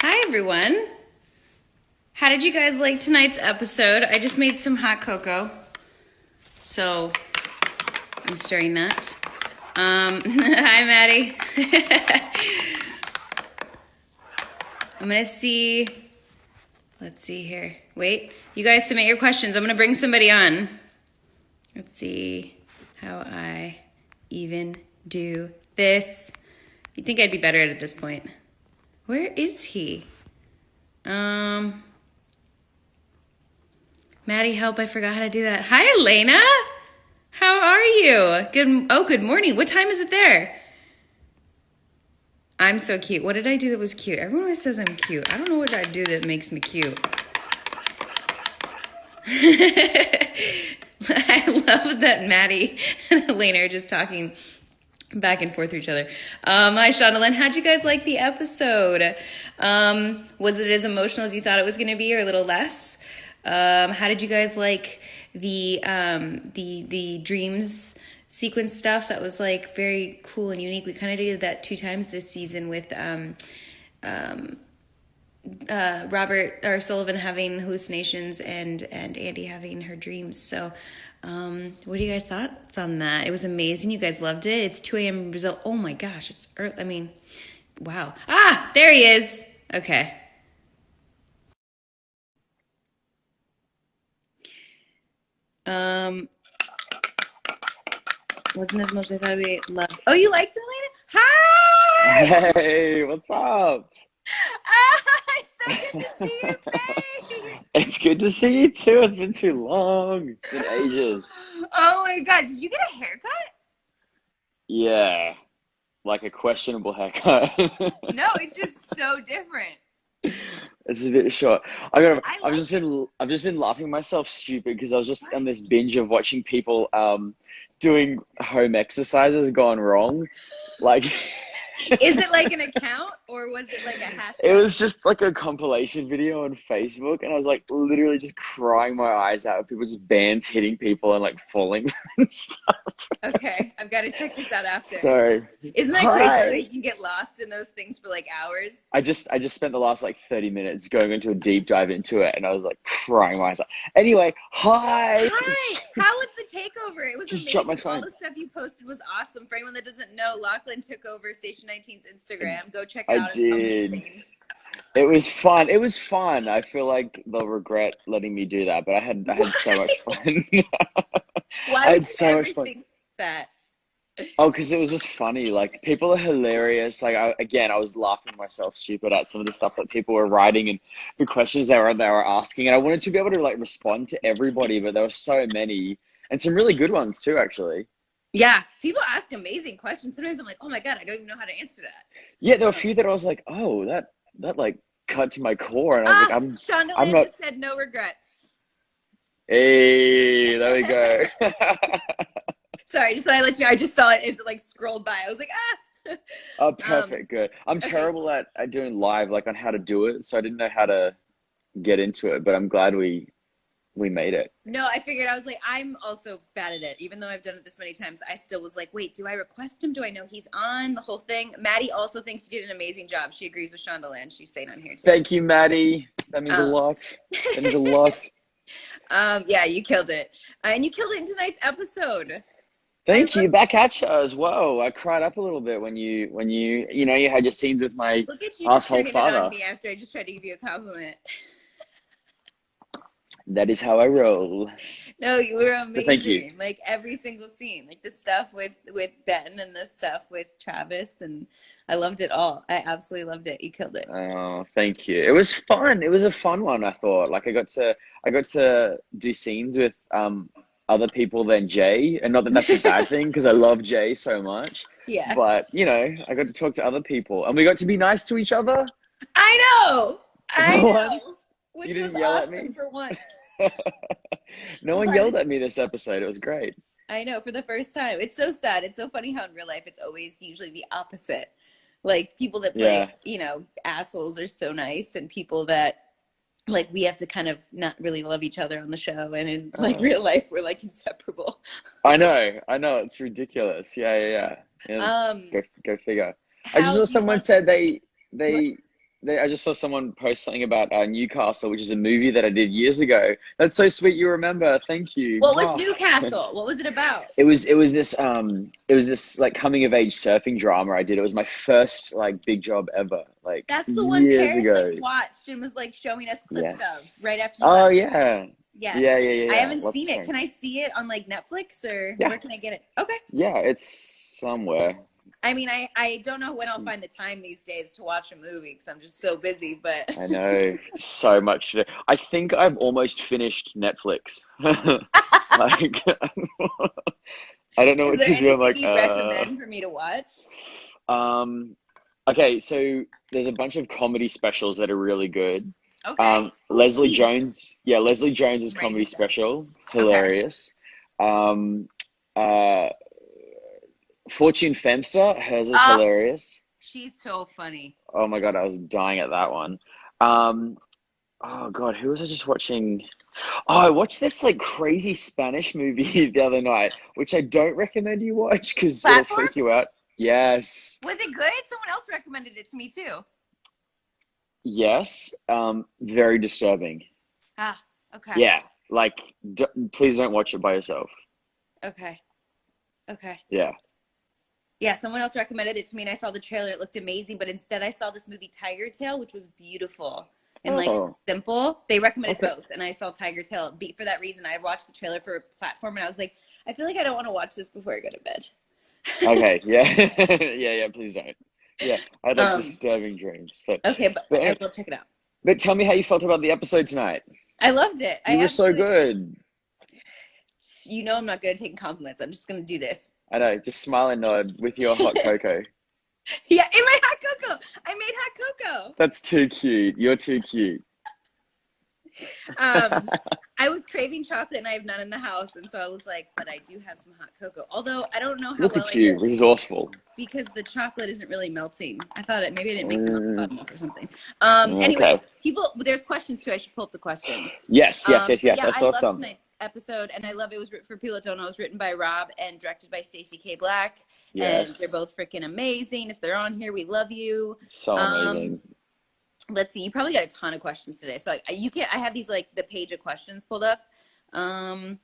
Hi, everyone. How did you guys like tonight's episode? I just made some hot cocoa, so I'm stirring that. Hi, Maddie. I'm going to see. Let's see here. Wait. You guys submit your questions. I'm going to bring somebody on. Let's see how I even do this. You'd think I'd be better at this point. Where is he? Maddie, help, I forgot how to do that. Hi, Elena. How are you? Good morning. What time is it there? I'm so cute. What did I do that was cute? Everyone always says I'm cute. I don't know what I do that makes me cute. I love that Maddie and Elena are just talking back and forth to each other. Hi, Shonalyn. How'd you guys like the episode? Was it as emotional as you thought it was going to be, or a little less? How did you guys like the dreams sequence stuff? That was like very cool and unique. We kind of did that 2 times this season with Robert or Sullivan having hallucinations and Andy having her dreams. So what do you guys thoughts on that? It was amazing. You guys loved it. It's 2 a.m. in Brazil. Oh my gosh, it's early. I mean, wow. Ah, there he is. Okay. Wasn't as much as I thought we loved. Oh, you liked it, Elena? Hi! Hey, what's up? Ah, it's so good to see your face. It's good to see you too. It's been too long. It's been ages. Oh my God, did you get a haircut? Yeah, like a questionable haircut. No, it's just so different. It's a bit short. I've like just been laughing myself stupid because I was just on this binge of watching people doing home exercises gone wrong. Like Is it like an account or was it like a hashtag? it was just like a compilation video on Facebook, and I was like literally just crying my eyes out. People just bands hitting people and like falling and stuff. Okay, I've got to check this out after. So, Isn't that crazy that you can get lost in those things for like hours? I just spent the last like 30 minutes going into a deep dive into it, and I was like crying my eyes out. Anyway, hi. Hi. How was the takeover? It was Just amazing. dropped my phone. All the stuff you posted was awesome. For anyone that doesn't know, Lachlan took over Station 19's Instagram. Go check it I out. It's did. amazing. It was fun. It was fun. I feel like they'll regret letting me do that, but I had so much fun. Why I had would you so ever much fun. think that? Oh, because it was just funny. Like, people are hilarious. Like, I was laughing myself stupid at some of the stuff that people were writing and the questions they were asking. And I wanted to be able to like respond to everybody, but there were so many and some really good ones too, actually. Yeah, people ask amazing questions. Sometimes I'm like, oh my God, I don't even know how to answer that. Yeah, there were a few that I was like, oh, that like cut to my core, and I was like, I'm Shonda not. just said no regrets. Hey, there we go. Sorry, just thought I'd let you know. I just saw it as it like scrolled by. I was like, ah. Oh, perfect, good. I'm terrible at doing live, like on how to do it, so I didn't know how to get into it, but I'm glad we made it. No, I figured. I was like, I'm also bad at it. Even though I've done it this many times, I still was like, wait, do I request him? Do I know he's on? The whole thing. Maddie also thinks you did an amazing job. She agrees with Shondaland. She's saying on here too. Thank you, Maddie. That means a lot. That means a lot. Yeah, you killed it. And you killed it in tonight's episode. Thank you. Back at you as well. I cried up a little bit when you you had your scenes with my Look at you asshole just father. it on me after I just tried to give you a compliment. That is how I roll. No, you were amazing. But thank you. Like every single scene, like the stuff with Ben and the stuff with Travis, and I loved it all. I absolutely loved it. You killed it. Oh, thank you. It was fun. It was a fun one, I thought. Like, I got to do scenes with other people than Jay, and not that that's a bad thing because I love Jay so much. Yeah. But I got to talk to other people, and we got to be nice to each other. I know. Once. Which You didn't was yell at awesome me? for once. No one yelled at me this episode. It was great. I know, for the first time. It's so sad. It's so funny how in real life it's always usually the opposite. Like people that play, assholes are so nice, and people that like we have to kind of not really love each other on the show, and in like real life we're like inseparable. I know, it's ridiculous. Yeah. Go figure. I just saw someone said they I just saw someone post something about Newcastle, which is a movie that I did years ago. That's so sweet. You remember? Thank you. What was Mwah. Newcastle? What was it about? It was this like coming of age surfing drama I did. It was my first like big job ever, like That's the one years Paris ago. like watched and was like showing us clips Yes. of right after you Oh left. yeah. Yes. Yeah, yeah, yeah, I yeah. haven't Lots seen of it. fun. Can I see it on like Netflix or Yeah, where can I get it? Okay. yeah. It's somewhere. I mean, I don't know when I'll find the time these days to watch a movie because I'm just so busy, but I know so much to do. I think I've almost finished Netflix. Like, I don't know is what there to do. I'm anything like, you'd recommend for me to watch? um, okay, so there's a bunch of comedy specials that are really good. Okay. Ooh, Leslie please. Jones, yeah, Leslie Jones's I'm writing comedy this down. special, Okay. hilarious. Um, uh, Fortune Femster, hers is Oh, hilarious. she's so funny. Oh my God, I was dying at that one. Um, oh God, who was I just watching? Oh, I watched this like crazy Spanish movie the other night, which I don't recommend you watch because it'll Platform? freak you out. Yes, Was it good? Someone else recommended it to me too. yes, very disturbing. Ah, okay. Yeah, like d please don't watch it by yourself. Okay. Okay. Yeah. Yeah, someone else recommended it to me and I saw the trailer. It looked amazing, but instead I saw this movie Tiger Tail, which was beautiful and like Oh, simple. They recommended okay. both, and I saw Tiger Tail. For that reason, I watched the trailer for Platform, and I was like, I feel like I don't want to watch this before I go to bed. Okay. Yeah. Yeah. Yeah. Please don't. Yeah. I had like Um, disturbing dreams, okay, but but I anyway, will check it out. but tell me how you felt about the episode tonight. I loved it. I You were so absolutely, good. you know, I'm not good at taking compliments. I'm just gonna do this. I know. Just smile and nod with your hot cocoa. Yeah, in my hot cocoa. I made hot cocoa. That's too cute. You're too cute. Um, I was craving chocolate and I have none in the house, and so I was like, but I do have some hot cocoa. Although I don't know how Look well at I did you, resourceful. because the chocolate isn't really melting. I thought maybe I didn't make the milk hot Mm, enough or something. okay. Anyways, there's questions too. I should pull up the questions. Yes, yes, yes, But yes. yeah, I I saw love some. tonight's episode, and I love it was for people that don't know, it was written by Rob and directed by Stacey K. Black, and they're Yes. both freaking amazing. If they're on here, we love you. So Um, amazing. let's see, you probably got a ton of questions today, so you can I have these like the page of questions pulled up. Um,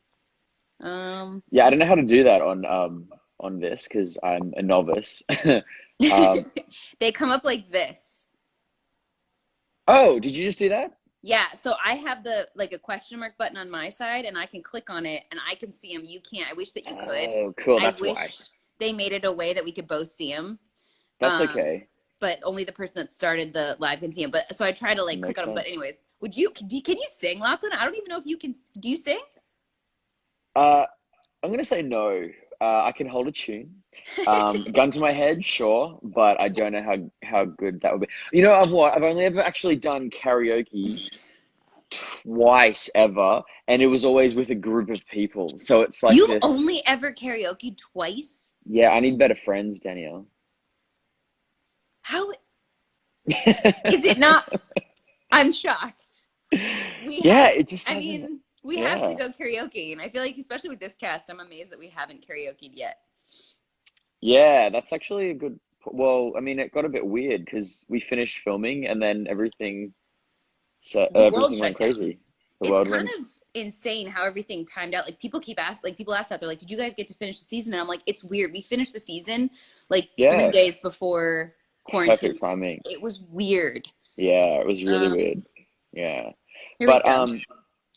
um, Yeah, I don't know how to do that on this because I'm a novice. Um, they come up like this. oh, did you just do that? Yeah, so I have the like a question mark button on my side, and I can click on it, and I can see them. You can't. I wish that you could. Oh, cool. I That's why. wish they made it a way that we could both see them. That's Um, okay. but only the person that started the live can see them. But so I try to like click Makes on them. But sense. anyways, can you sing, Lachlan? I don't even know if you can. Do you sing? Uh, I'm gonna say no. I can hold a tune. Gun to my head, sure, but I don't know how good that would be. You know, I've only ever actually done karaoke twice ever, and it was always with a group of people. So it's like You've this. only ever karaoke twice? Yeah, I need better friends, Danielle. How is it not? I'm shocked. We Yeah, have, it just I hasn't. mean, we have to Yeah. go karaoke, and I feel like, especially with this cast, I'm amazed that we haven't karaokeed yet. Yeah, that's actually a good. Well, I mean, it got a bit weird because we finished filming and then The world everything went shut down. crazy. The It's world kind went. of insane how everything timed out. Like people ask that, they're like, "Did you guys get to finish the season?" And I'm like, "It's weird. We finished the season like three Yeah, days before quarantine. perfect timing. It was weird." Yeah, it was really Um, weird. Yeah, here we but go.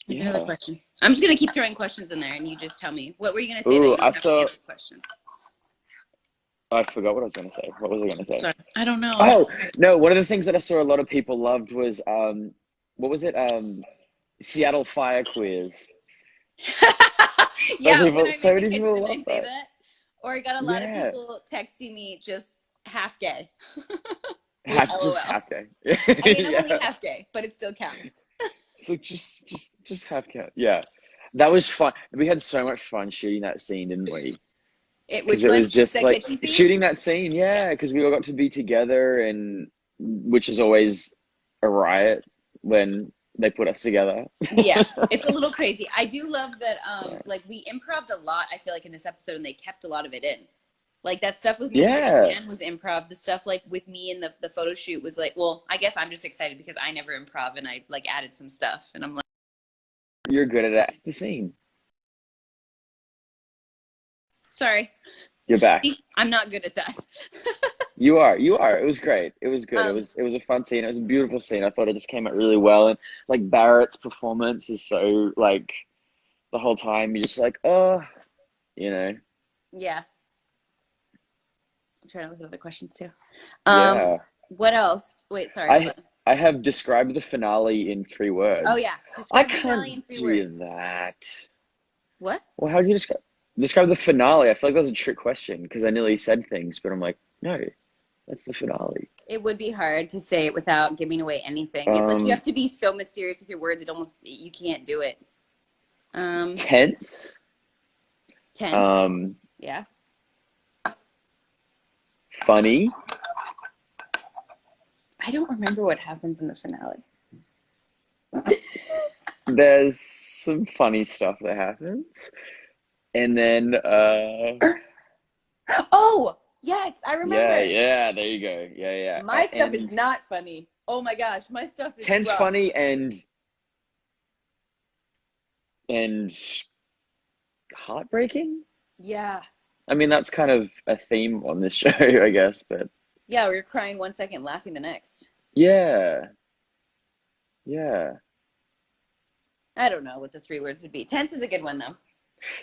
Here's another yeah. question. I'm just gonna keep throwing questions in there, and you just tell me what were you gonna say though. Ooh, You I don't have to saw. answer questions. I forgot what I was gonna say. What was I gonna say? Sorry, I don't know. Oh no, one of the things that I saw a lot of people loved was what was it? Seattle Fire Quiz. Like Yeah, when people, I'm in so the many kitchen people and I love say that. that, or I got a lot of Yeah, people texting me just half gay with have just LOL. half day. I mean, I'm only Yeah. half gay, but it still counts. So just have cat. Yeah, that was fun. We had so much fun shooting that scene, didn't we? Because Which it one? was just The like kitchen scene? shooting that scene. Yeah. Yeah, because we all got to be together, and which is always a riot when they put us together. Yeah, it's a little crazy. I do love that Yeah. like we improv'd a lot, I feel like in this episode and they kept a lot of it in. Like that stuff with me and Yeah, Buchanan was improv. The stuff like with me and the photo shoot was like, well, I guess I'm just excited because I never improv and I like added some stuff and I'm like, you're good at it. It's the scene. sorry. You're back. See, I'm not good at that. You are. You are. It was great. It was good. It um, was. It was a fun scene. It was a beautiful scene. I thought it just came out really well. And like Barrett's performance is so like the whole time you're just like, oh, you know, yeah. I'm trying to look at other questions too. yeah. What else? Wait, sorry. I What? I have described the finale in three Oh words. yeah. I Describe the finale can't in 3 words. do that. What? Well, how do you describe the finale? I feel like that's a trick question because I nearly said things, but I'm like, no, that's the finale. It would be hard to say it without giving away anything. It's like you Um, have to be so mysterious with your words. It almost you can't do it. Um, tense. tense. Um, Yeah. funny. I don't remember what happens in the finale. There's some funny stuff that happens, and then Oh, yes, I yeah, remember. yeah, there you go. Yeah, yeah. My stuff is And not funny. Oh my gosh, my stuff is tense, rough. funny, and heartbreaking. Yeah. I mean, that's kind of a theme on this show, I guess, but Yeah, we were crying 1 second, laughing the next. yeah, yeah. I don't know what the 3 words would be. Tense is a good one though.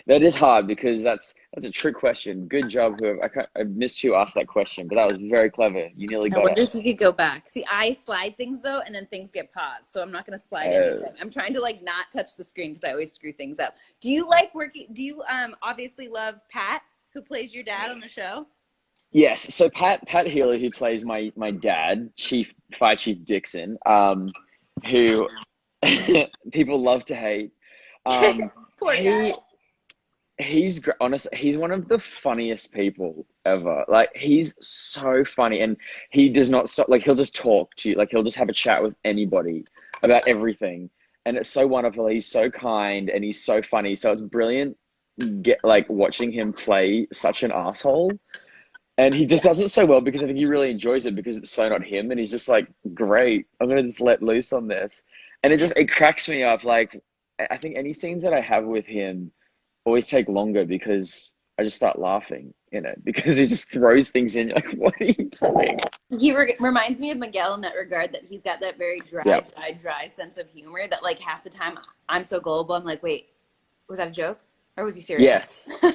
That is hard because that's a trick question. Good job, whoever. I missed who asked that question, but that was very clever. You nearly I got wonder it. if we could go back. See, I slide things though, and then things get paused. So I'm not going to slide anything. I'm trying to like not touch the screen because I always screw things up. Do you like working? Do you obviously love Pat, who plays your dad on the show? Yes. So Pat Healy, who plays my dad, Fire Chief Dixon, who people love to hate. Poor guy. He honestly, he's one of the funniest people ever. Like he's so funny, and he does not stop. Like he'll just talk to you. Like he'll just have a chat with anybody about everything, and it's so wonderful. He's so kind and he's so funny. So it's brilliant. Watching him play such an asshole. And he just does it so well because I think he really enjoys it because it's so not him. And he's just like, great, I'm going to just let loose on this. And it cracks me up. Like, I think any scenes that I have with him always take longer because I just start laughing, because he just throws things in. You're like, what are you doing? He reminds me of Miguel in that regard, that he's got that very Yeah. dry sense of humor that like half the time I'm so gullible. I'm like, wait, was that a joke? Or was he serious? Yes.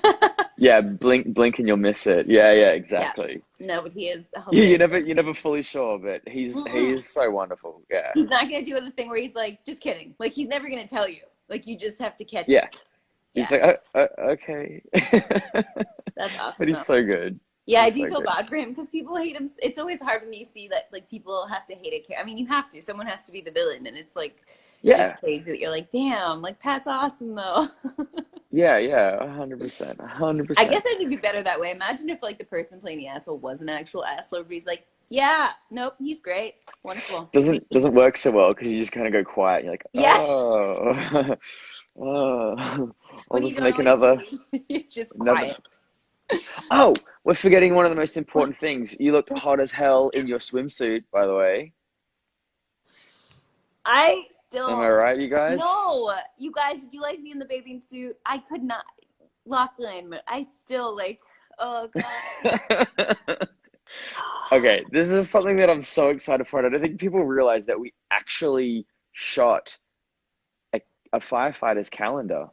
Yeah. Blink and you'll miss it. Yeah. Yeah. Yeah. Exactly. No, but he is You're hilarious. never fully sure, but he's so wonderful. Yeah. He's not gonna do the thing where he's like, just kidding. Like he's never gonna tell you. Like you just have to catch Yeah. it. He's Yeah, like, okay. that's awesome But he's though. so good. Yeah, I He's do so feel good. bad for him because people hate him. It's always hard when you see that like people have to hate a character. I mean, you have to. Someone has to be the villain, and it's like just Yeah. crazy that you're like, damn, like Pat's awesome though. Yeah. Yeah. 100%. I guess 100%. I would be better that way. Imagine if like the person playing the asshole was an actual asshole. Everybody's like, yeah, nope, he's great, wonderful. Doesn't work so well because you just kind of go quiet. You're like, Yeah. oh, oh, I'll When you just don't make always another. see, you're just Another. quiet. Oh, we're forgetting one of the most important things. You looked hot as hell in your swimsuit, by the way. I Am I still right, you guys? no, you guys. Did you like me in the bathing suit? I could not, Lachlan, but I still like. Oh god. Okay, this is something that I'm so excited for. And I don't think people realize that we actually shot a firefighter's calendar.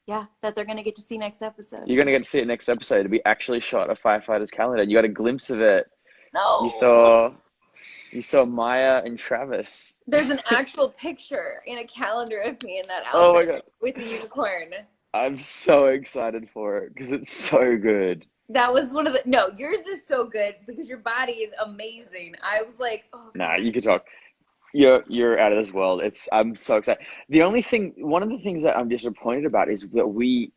Yeah, that they're gonna get to see next episode. You're gonna get to see it next episode. We actually shot a firefighter's calendar. You got a glimpse of it. No, You saw Maya and Travis. there's an actual picture in a calendar of me in that Oh my outfit God. with the unicorn. I'm so excited for it because it's so good. That was one of the no. Yours is so good because your body is amazing. I was like, oh Nah, god. you could talk. You're out of this world. I'm so excited. One of the things that I'm disappointed about is that we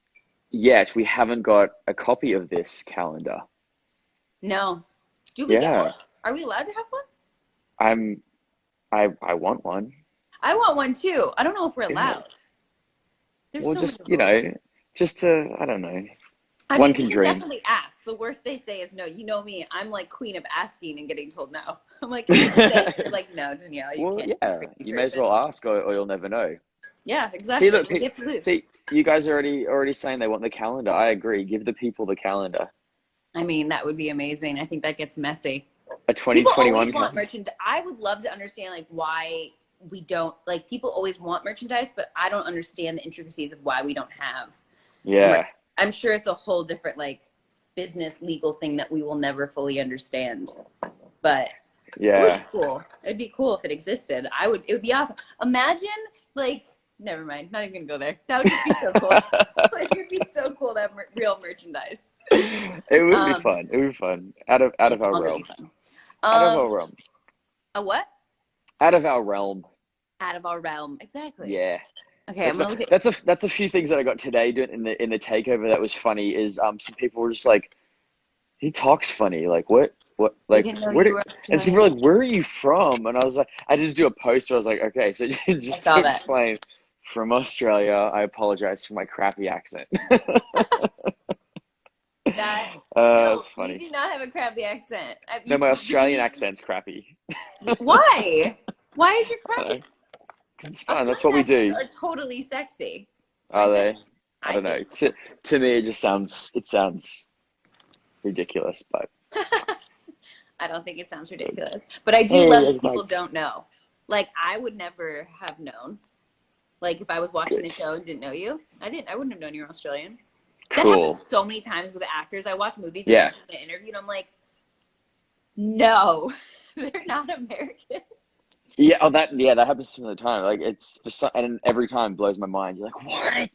haven't got a copy of this calendar. No, do we get Yeah, one? Are we allowed to have one? I'm I want one. I want one too. I don't know if we're Yeah. allowed. There's Well, so just many rules. just to I don't know. I One mean, can we can dream. definitely ask. The worst they say is no. You know me. I'm like queen of asking and getting told no. I'm like, can we do this? They're like, no, Danielle, you Well, can't. You're a yeah, crazy you may as person. well ask, or you'll never know. Yeah, See, exactly. look, What do you have to lose? see, you guys are already saying they want the calendar. I agree. Give the people the calendar. I mean, that would be amazing. I think that gets messy. A People always 2021 want calendar. merchandise. I would love to understand like why we don't like people always want merchandise, but I don't understand the intricacies of why we don't have merch. Yeah, I'm sure it's a whole different like business legal thing that we will never fully understand. But it would be yeah. cool. It'd be cool if it existed. It would be awesome. Imagine like never mind, not even gonna go there. That would just be so cool. Like, it would be so cool to have real merchandise. It would be Um, fun. It would be fun. Out of our I'll make realm. it fun. Out of our realm. A what? Out of our realm. Out of our realm. Exactly. Yeah. Okay, I'm gonna look at. That's a few things that I got today doing in the takeover that was funny is some people were just like, he talks funny. Like what I like didn't know where you did were and some people were Australian. like, where are you from? And I was like, I just do a post where I was like, okay, so I just to saw that. explain, from Australia, I apologize for my crappy accent. That no, It's you funny. do not have a crappy accent. No, my Australian accent's crappy. Why? Why is your I don't crappy? know. 'Cause it's fun. That's Australian what we accents do. are totally sexy, Are aren't they? they? I I don't know. think To me, it sounds ridiculous, but I don't think it sounds ridiculous, but I do hey, love that it's people like don't know. Like I would never have known. Like if I was watching the good, show and didn't know you, I wouldn't have known you're Australian. That happens cool. so many times with actors. I watch movies and they Yeah, see an interview and I'm like, no, they're not American. yeah. Oh, that happens to me all the time. Like it's for some, and every time blows my mind. You're like, what?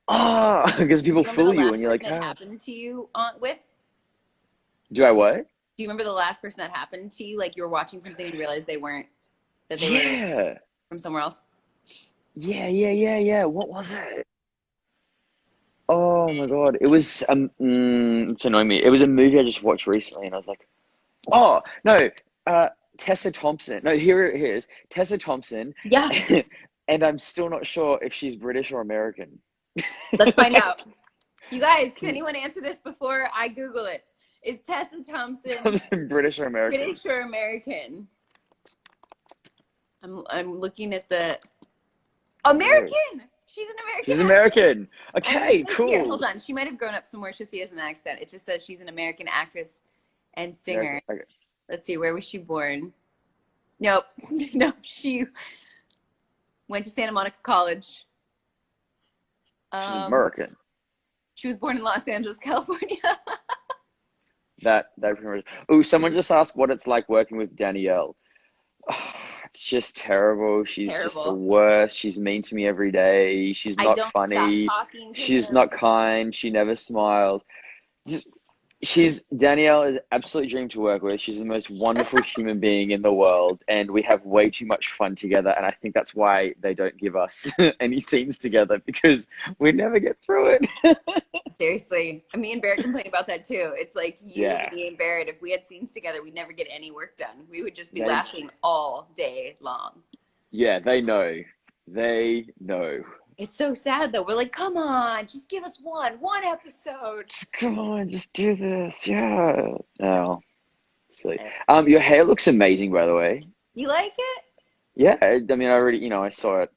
Oh, because Do people you remember the fool you, last and you're like, person it ah. happened to you on with? Do I what? Do you remember the last person that happened to you? Like you were watching something and you realized that they were Yeah, from somewhere else? yeah. What was it? Oh my God, it was it's annoying me. It was a movie I just watched recently, and I was like, oh no, uh, Tessa Thompson. No, here it is. Tessa Thompson, Yeah, and I'm still not sure if she's British or American. let's find out. You guys, can Can you, anyone answer this before I Google it? Is Tessa Thompson Thompson British or American? British or American? I'm looking at the No, American. She's an American she's actress. American. And it Okay, says here, cool. hold on. She might have grown up somewhere so she has an accent. It just says she's an American actress and American. singer. Okay. Let's see, where was she born? Nope. No, she went to Santa Monica College. She's Um, American. she was born in Los Angeles, California. That pretty much. Oh, someone just asked what it's like working with Danielle. Oh, it's just terrible. She's just the Terrible. worst. She's mean to me every day. She's I not don't stop funny. talking to She's him. not kind. She never smiles. Danielle is absolutely a dream to work with. She's the most wonderful human being in the world, and we have way too much fun together. And I think that's why they don't give us any scenes together because we never get through it. Seriously. Me and Barrett complain about that too. It's like you, Yeah, me, and Barrett, if we had scenes together, we'd never get any work done. We would just be they laughing all day long. yeah, they know. They know. It's so sad though. We're like, come on, just give us one episode. Just come on, just do this. Yeah. No, silly. Your hair looks amazing, by the way. You like it? Yeah, I mean, I already, I saw it,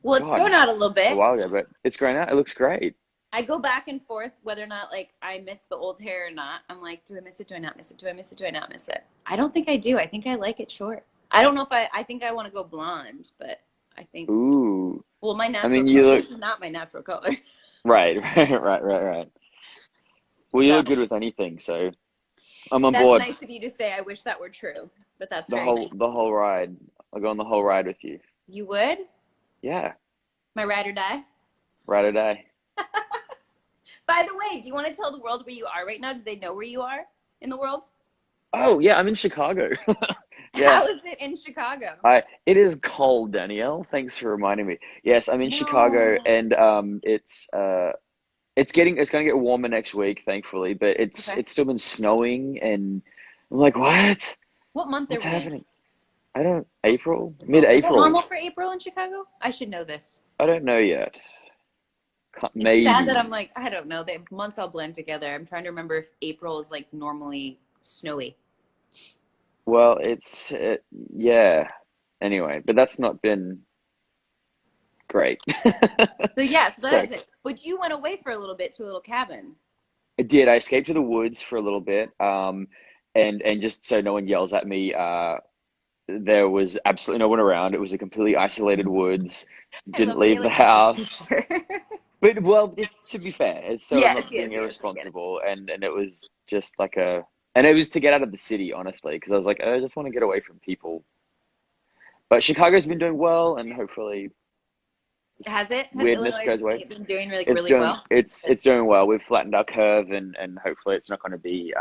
Well, it's God, grown out a little a bit. while ago, but it's grown out. It looks great. I go back and forth whether or not like I miss the old hair or not. I'm like, do I miss it? Do I not miss it? Do I miss it? Do I not miss it? I don't think I do. I think I like it short. I don't know if I think I want to go blonde, but I think, Ooh. well, my I natural mean, color, you look this is not my natural color. right, right. Well, you So look good with anything, so I'm on that's board. nice of you to say. I wish that were true, but that's very nice. The whole ride. I'll go on the whole ride with you. You would? Yeah, My ride or die? ride or die. By the way, do you want to tell the world where you are right now? Do they know where you are in the world? Oh yeah, I'm in Chicago. Yeah. How is it in Chicago? It is cold, Danielle. Thanks for reminding me. Yes, I'm in Chicago, No. and it's gonna get warmer next week, thankfully. But Okay. it's still been snowing, and I'm like, what? What month are What's we in? happening? I don't. April, Is that mid-April. normal for April in Chicago? I should know this. I don't know yet. It's sad that Maybe. I'm like, I don't know. The months all blend together. I'm trying to remember if April is like normally snowy. Well, yeah. Anyway, but that's not been great. So yeah, so that So is it. But you went away for a little bit to a little cabin. I did. I escaped to the woods for a little bit. And just so no one yells at me, there was absolutely no one around. It was a completely isolated woods. I Didn't love that leave you're the like, I'm making house. sure. But well, it's to be fair, it's so I'm Yes, not yes, being yes. I get it. irresponsible, and it was just like and it was to get out of the city, honestly, because I was like, I just want to get away from people. But Chicago's been doing well, and hopefully this Has it? Has weirdness Illinois goes away. State been doing like It's really doing well? it's doing well. We've flattened our curve, and hopefully it's not going to be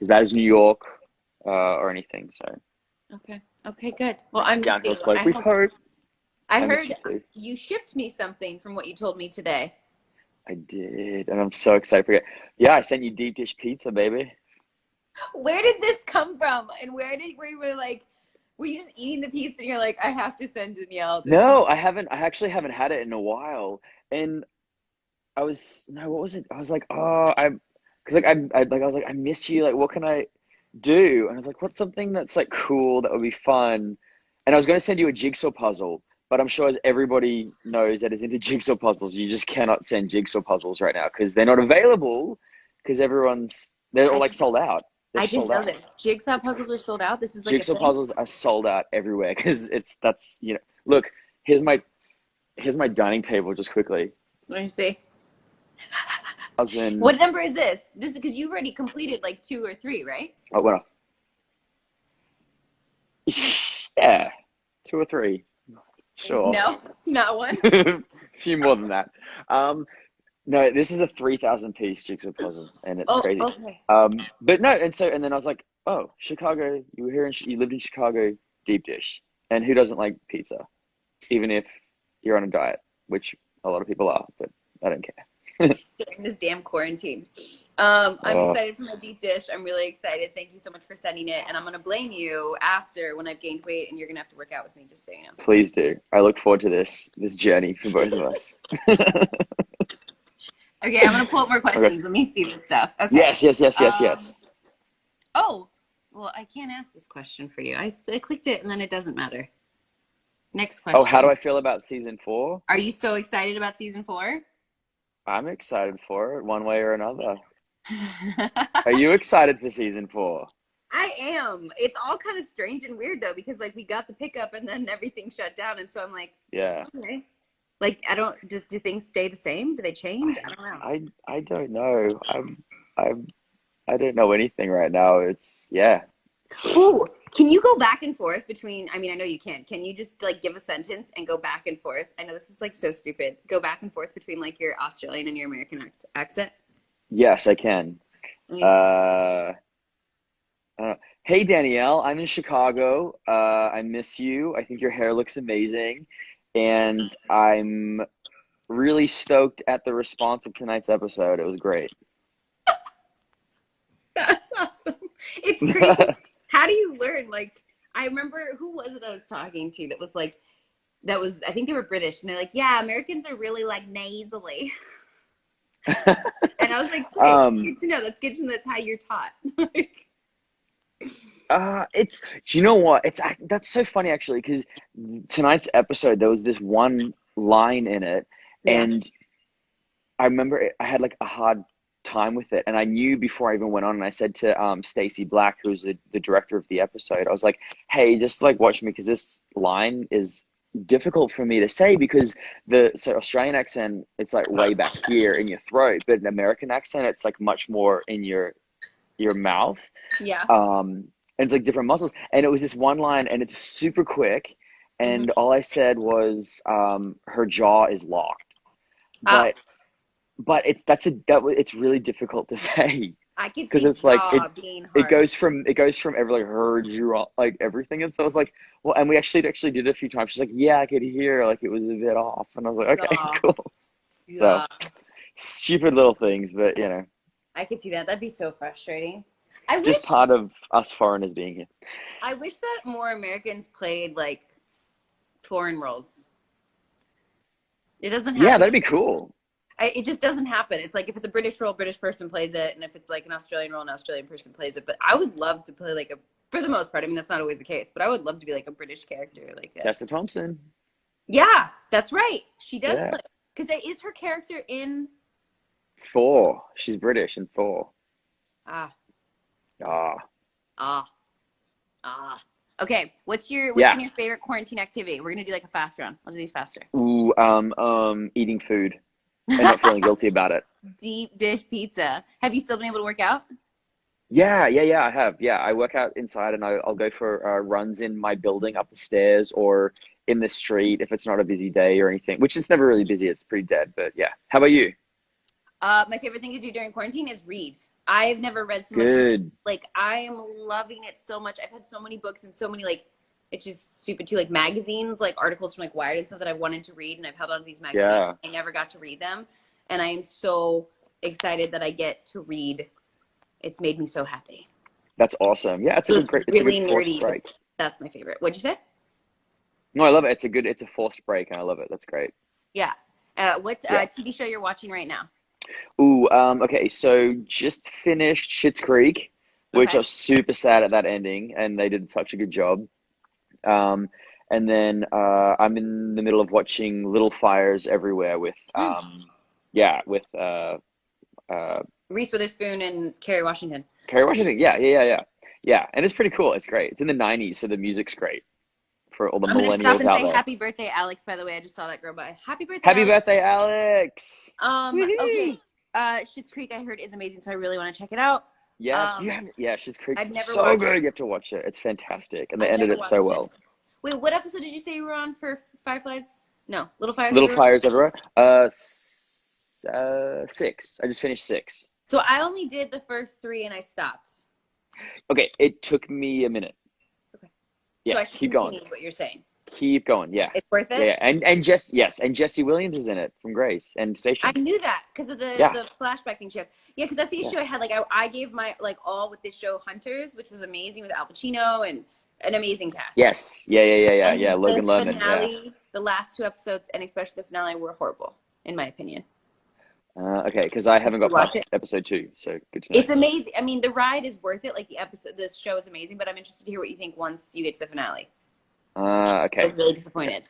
as bad as New York or anything. So Okay. Okay, good. Well, I missed downhill you. slope. I We hope hope. I I miss heard you too. you shipped me something from what you told me today. I did, and I'm so excited for it. Yeah, I sent you deep dish pizza, baby. Where did this come from? And where you were like, were you just eating the pizza and you're like, I have to send Danielle this No, pizza? I haven't. I actually haven't had it in a while, and no, what was it? I was like, oh, because I was like, I miss you. Like, what can I do? And I was like, what's something that's like cool that would be fun? And I was going to send you a jigsaw puzzle, but I'm sure as everybody knows that is into jigsaw puzzles, you just cannot send jigsaw puzzles right now because they're not available because they're all I like sold out. They're I didn't sold know out. this. Jigsaw It's puzzles are sold out. This is like a Jigsaw thing. puzzles are sold out everywhere because that's look, here's my dining table just quickly. Let me see. Thousand What number is this? This is because you already completed like 2 or 3, right? oh well yeah, two or three. Sure. No, not one. A few more than that. Um no, this is a 3,000 piece jigsaw puzzle and it's Oh, crazy. okay. But no, and then I was like, oh, Chicago, you were here you lived in Chicago, deep dish. And who doesn't like pizza? Even if you're on a diet, which a lot of people are, but I don't care. During this damn quarantine. I'm Oh, excited for my deep dish. I'm really excited. Thank you so much for sending it. And I'm gonna blame you after when I've gained weight, and you're gonna have to work out with me, just so you know. please do. I look forward to this journey for both of us. Okay, I'm gonna pull up more Okay. questions. Let me see this stuff. Okay. Yes, yes, yes, yes, Um, yes. oh, well, I can't ask this question for you. I clicked it, and then it doesn't matter. Next Oh, how do question. I feel about season 4? Are you so excited about season 4? I'm excited for it one way or another. Are you excited for season 4? I am. It's all kind of strange and weird though, because like we got the pickup and then everything shut down, and so I'm like, Yeah. okay. Like I don't. Do things stay the same? Do they change? I don't know. I don't know. I'm I don't know anything right now. It's yeah. Ooh, can you go back and forth between? I mean, I know you can't. Can you just like give a sentence and go back and forth? I know this is like so stupid. Go back and forth between like your Australian and your American accent. Yes, I can. Mm. Uh, hey Danielle, I'm in Chicago. I miss you. I think your hair looks amazing, and I'm really stoked at the response of tonight's episode. It was great. That's awesome. It's crazy. How do you learn? Like, I remember who was it I was talking to that was like, I think they were British, and they're like, yeah, Americans are really like nasally. And I was like, great, that's Um, good to know. That's good to know that's how you're taught. it's do you know what? That's so funny actually because tonight's episode there was this one line in it, Yeah. and I remember I had like a hard time with it, and I knew before I even went on, and I said to Stacey Black, who's the director of the episode, I was like, "Hey, just like watch me because this line is difficult for me to say because so Australian accent it's like way back here in your throat, but an American accent it's like much more in your mouth, Yeah. and it's like different muscles, and it was this one line, and it's super quick, Hmm. and all I said was her jaw is locked, Ah, but it's really difficult to say I could because see it's like jaw being it hard. goes from every like heard you like everything, and so I was like, well, and we actually did it a few times. She's like, yeah, I could hear like it was a bit off, and I was like, okay, Jaw. cool. So Yeah. stupid little things, but I could see that. That'd be so frustrating. I just wish part of us foreigners being here. I wish that more Americans played like foreign roles. It doesn't Yeah, happen. that'd be cool. It just doesn't happen. It's like if it's a British role, British person plays it, and if it's like an Australian role, an Australian person plays it. But I would love to play like a, for the most part. I mean, that's not always the case, but I would love to be like a British character, like a, Tessa Thompson. yeah, that's right. She does Yeah. play because that is her character in Thor. She's British in Thor. ah Ah. ah ah. Okay, what's Yeah. been your favorite quarantine activity? We're gonna do like a fast round. I'll do these faster. Ooh, eating food and not feeling guilty about it. Deep dish pizza. Have you still been able to work out? Yeah, I have. Yeah, I work out inside and I'll go for runs in my building up the stairs or in the street if it's not a busy day or anything, which is never really busy. It's pretty dead, but yeah. How about you? My favorite thing to do during quarantine is read. I've never read so much. Good. Like, I am loving it so much. I've had so many books and so many, like, it's just stupid too, like magazines, like articles from like Wired and stuff that I wanted to read, and I've held on to these magazines. Yeah. I never got to read them, and I am so excited that I get to read. It's made me so happy. That's awesome. Yeah, it's a good really forced nerdy. break. That's my favorite. What'd you say? No, I love it. It's a forced break and I love it. That's great. Yeah. What's TV show you're watching right now? Ooh, okay, so just finished Schitt's Creek, which Okay. I was super sad at that ending, and they did such a good job. And then I'm in the middle of watching Little Fires Everywhere with with Reese Witherspoon and Kerry Washington. Kerry Washington. Yeah, and it's pretty cool. It's great. It's in the 90s, so the music's great for all the I'm gonna stop millennials and out say there. happy birthday, Alex, by the way. I just saw that girl by. Happy birthday, Happy Alex. birthday, Alex! Okay. Schitt's Creek I heard is amazing, so I really want to check it out. Yes, you haven't. Yeah, Schitt's Creek I've is never so watched good. it. You have to watch it. It's fantastic, and they I've ended never it so watched well. Wait, what episode did you say you were on for Fireflies? No, Little Fires. Little Everywhere? Fires Everywhere. 6. I just finished 6. So I only did the first 3 and I stopped. Okay, it took me a minute. Okay. Yeah, So I should keep continue going. what you're saying. Keep going. Yeah. It's worth it? Yeah, and Jesse Williams is in it from Grace and Station. I knew that because of the flashback thing she has. Yeah, because that's the issue I had. Like I gave my all with this show Hunters, which was amazing with Al Pacino and an amazing cast. Yes. Yeah. And Logan the Lerman. finale, the last 2 episodes, and especially the finale, were horrible, in my opinion. Okay, because I haven't got Watch past it. episode 2, so good to know. It's amazing. I mean, the ride is worth it. Like this show is amazing, but I'm interested to hear what you think once you get to the finale. I Okay. was really disappointed.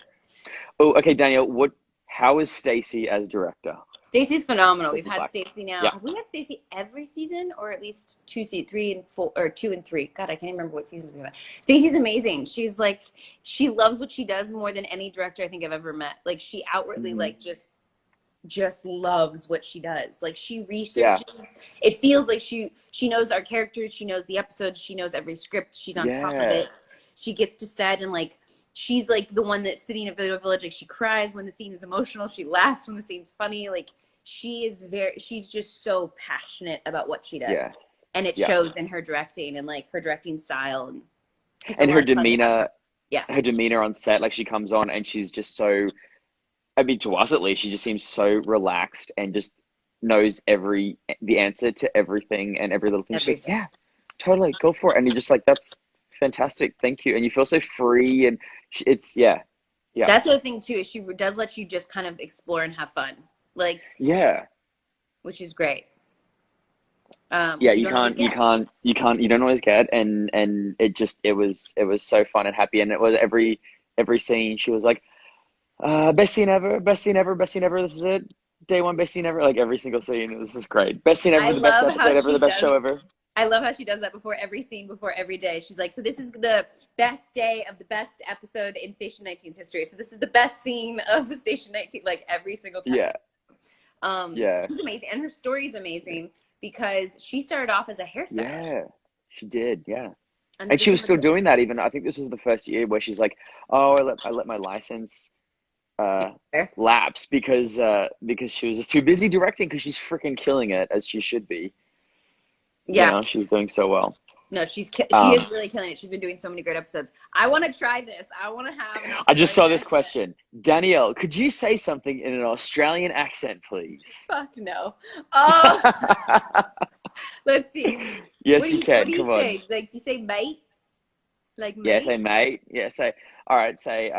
Oh, okay, Danielle. How is Stacey as director? Stacey's phenomenal. Stacey We've had Black. Stacey now. Yeah. Have we had Stacey every season, or at least 3 and 4, or 2 and 3? God, I can't even remember what seasons we've had. Stacey's amazing. She's like, she loves what she does more than any director I think I've ever met. Like she outwardly like just loves what she does. Like she researches. It feels like she knows our characters. She knows the episodes. She knows every script. She's on top of it. She gets to set and like. She's like the one that's sitting at Video Village. Like she cries when the scene is emotional. She laughs when the scene's funny. Like she's just so passionate about what she does. Yeah. And it shows in her directing and like her directing style And her demeanor. Yeah. Her demeanor on set, like she comes on and she's just so, I mean, to us at least, she just seems so relaxed and just knows the answer to everything and every little thing. She's like, yeah, totally, go for it. And you're just like, that's fantastic, thank you. And you feel so free and it's That's the other thing too, is she does let you just kind of explore and have fun. Like which is great. You don't always get, and it was so fun and happy, and it was every scene she was like, best scene ever, best scene ever, best scene ever, this is it, day one, best scene ever, like every single scene. It was just great. Best scene ever, the best episode ever, the best show ever. I love how she does that before every scene, before every day. She's like, so this is the best day of the best episode in Station 19's history. So this is the best scene of Station 19, like every single time. She's amazing. And her story is amazing because she started off as a hairstylist. Yeah, she did, And she was still doing that even. I think this was the first year where she's like, oh, I let my license lapse because she was just too busy directing because she's freaking killing it, as she should be. Yeah. You know, she's doing so well. No, she is really killing it. She's been doing so many great episodes. I want to try this. I want to have. I just saw this question. Danielle, could you say something in an Australian accent, please? Fuck no. Oh. Let's see. Yes, you can. What do you Come on. say? Like, do you say mate? Like mate? Yeah, say mate. Yeah, say. All right, say.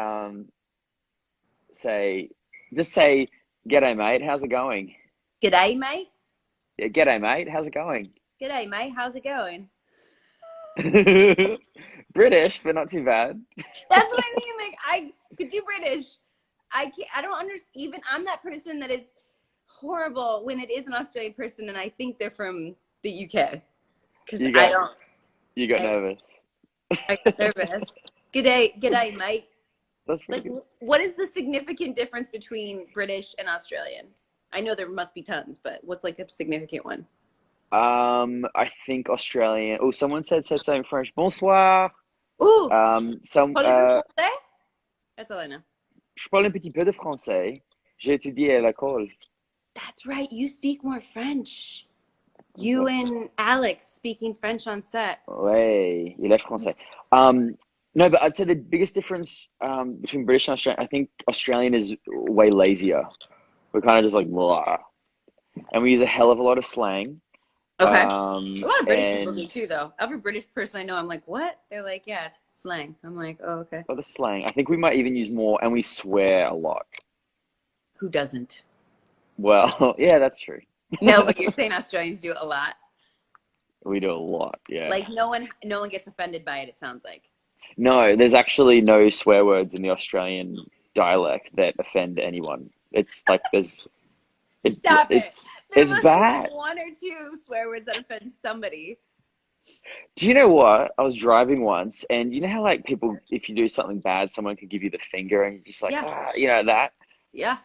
Just say G'day, mate. How's it going? G'day, mate. Yeah, g'day, mate. How's it going? G'day, mate. How's it going? British, but not too bad. That's what I mean. Like, I could do British. I can't, I don't understand. Even I'm that person that is horrible when it is an Australian person, and I think they're from the UK because You I got don't. you got I, nervous. I get nervous. G'day, mate. That's pretty Like, good. what is the significant difference between British and Australian? I know there must be tons, but what's like a significant one? I think Australian. Oh, someone said something French. Bonsoir. Ooh, Some. parlez-vous français? That's all I know. Je parle un petit peu de français. J'ai étudié à l'école. That's right. You speak more French. You and Alex speaking French on set. Ouais, il est français. No, but I'd say the biggest difference between British and Australian, I think Australian is way lazier. We're kind of just like blah, and we use a hell of a lot of slang. Okay. A lot of British people do And too, though. Every British person I know, I'm like, what? They're like, yeah, it's slang. I'm like, oh, okay. a lot of slang. I think we might even use more, and we swear a lot. Who doesn't? Well, yeah, that's true. No, but you're saying Australians do it a lot. We do a lot, yeah. Like no one gets offended by it. It sounds like. No, there's actually no swear words in the Australian dialect that offend anyone. It's like Stop it. There it's must bad. be one or two swear words that offend somebody. Do you know what? I was driving once, and you know how like people, if you do something bad, someone could give you the finger, and you're just like, Yeah. you know that. Yeah.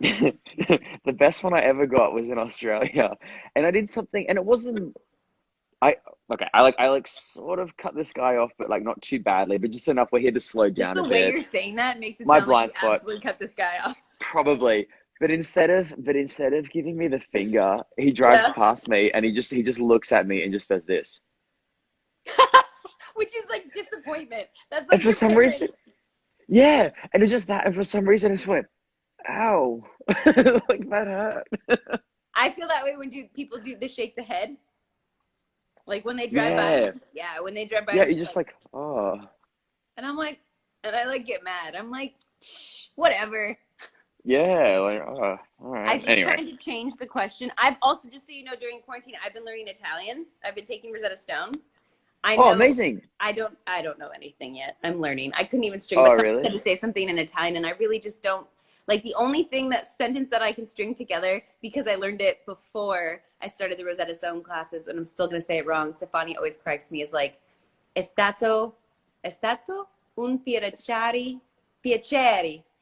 The best one I ever got was in Australia, and I did something, and it wasn't. I sort of cut this guy off, but like not too badly, but just enough where he had to slow Just down the a way bit. you're saying that makes it My sound like blind you spot, absolutely cut this guy off. probably. But instead of giving me the finger, he drives Yeah. past me, and he just looks at me and just does this. Which is like disappointment. That's And like for your some parents. reason, yeah, and it's just that, and for some reason, I just went, "Ow!" Like that hurt. I feel that way when people do the shake the head. Like when they drive Yeah, by. Yeah, when they drive by, yeah. I'm You're just just like, like, oh, and I'm like, and I like get mad. I'm like, whatever. yeah, like, oh, all I right. just Anyway, kind of changed the question. I've also, just so you know, during quarantine, I've been learning Italian. I've been taking Rosetta Stone. I oh, know amazing. I don't know anything yet. I'm learning. I couldn't even string, Oh, but someone really? said to say something in Italian, and I really just don't like the only thing that sentence that I can string together because I learned it before I started the Rosetta Stone classes, and I'm still gonna say it wrong. Stefani always corrects me. Is like, è stato un piacere,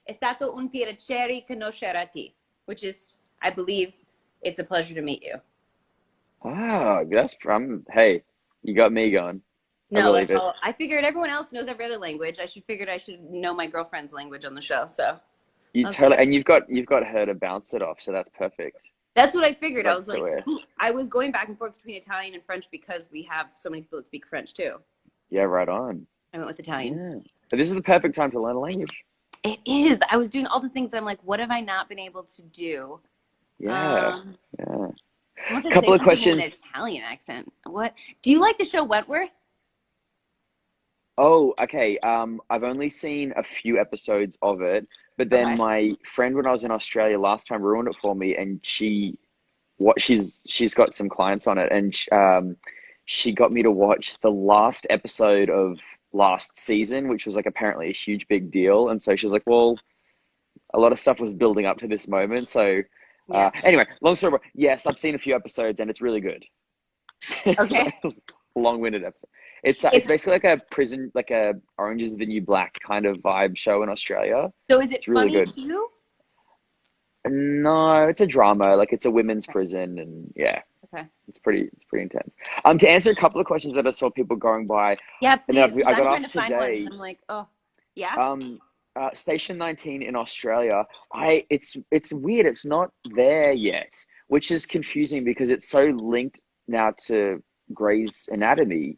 è stato un piacere conoscerti, which is, I believe, it's a pleasure to meet you. Oh, that's from. Hey, you got me going. I No, believe that's it. all. I figured everyone else knows every other language. I should know my girlfriend's language on the show. So You that's totally, and you've got her to bounce it off, so that's perfect. what I figured. I Like was the like, way. I was going back and forth between Italian and French because we have so many people that speak French too. Yeah, right on. I went with Italian. Yeah. But this is the perfect time to learn a language. It is. I was doing all the things that I'm like, what have I not been able to do? Yeah. Um, Yeah. I want to say Couple of something in an questions. Italian accent. What? Do you like the show Wentworth? Oh, okay. I've only seen a few episodes of it, but then Okay. my friend when I was in Australia last time ruined it for me, and she's got some clients on it, and she got me to watch the last episode of last season, which was like apparently a huge big deal, and so she was like, "Well, a lot of stuff was building up to this moment." So, Yeah. anyway, long story short, yes, I've seen a few episodes, and it's really good. So, Okay. long-winded episode. It's It's basically like a prison, like a Orange is the New Black kind of vibe show in Australia. so is it It's really funny good. too? No, it's a drama. Like it's a women's prison, and yeah, Okay. it's pretty intense. To answer a couple of questions that I saw people going by, Yeah, and then please, because I I'm got trying to asked find one. today. I'm like, oh, yeah. Station 19 in Australia, it's weird. It's not there yet, which is confusing because it's so linked now to Grey's Anatomy,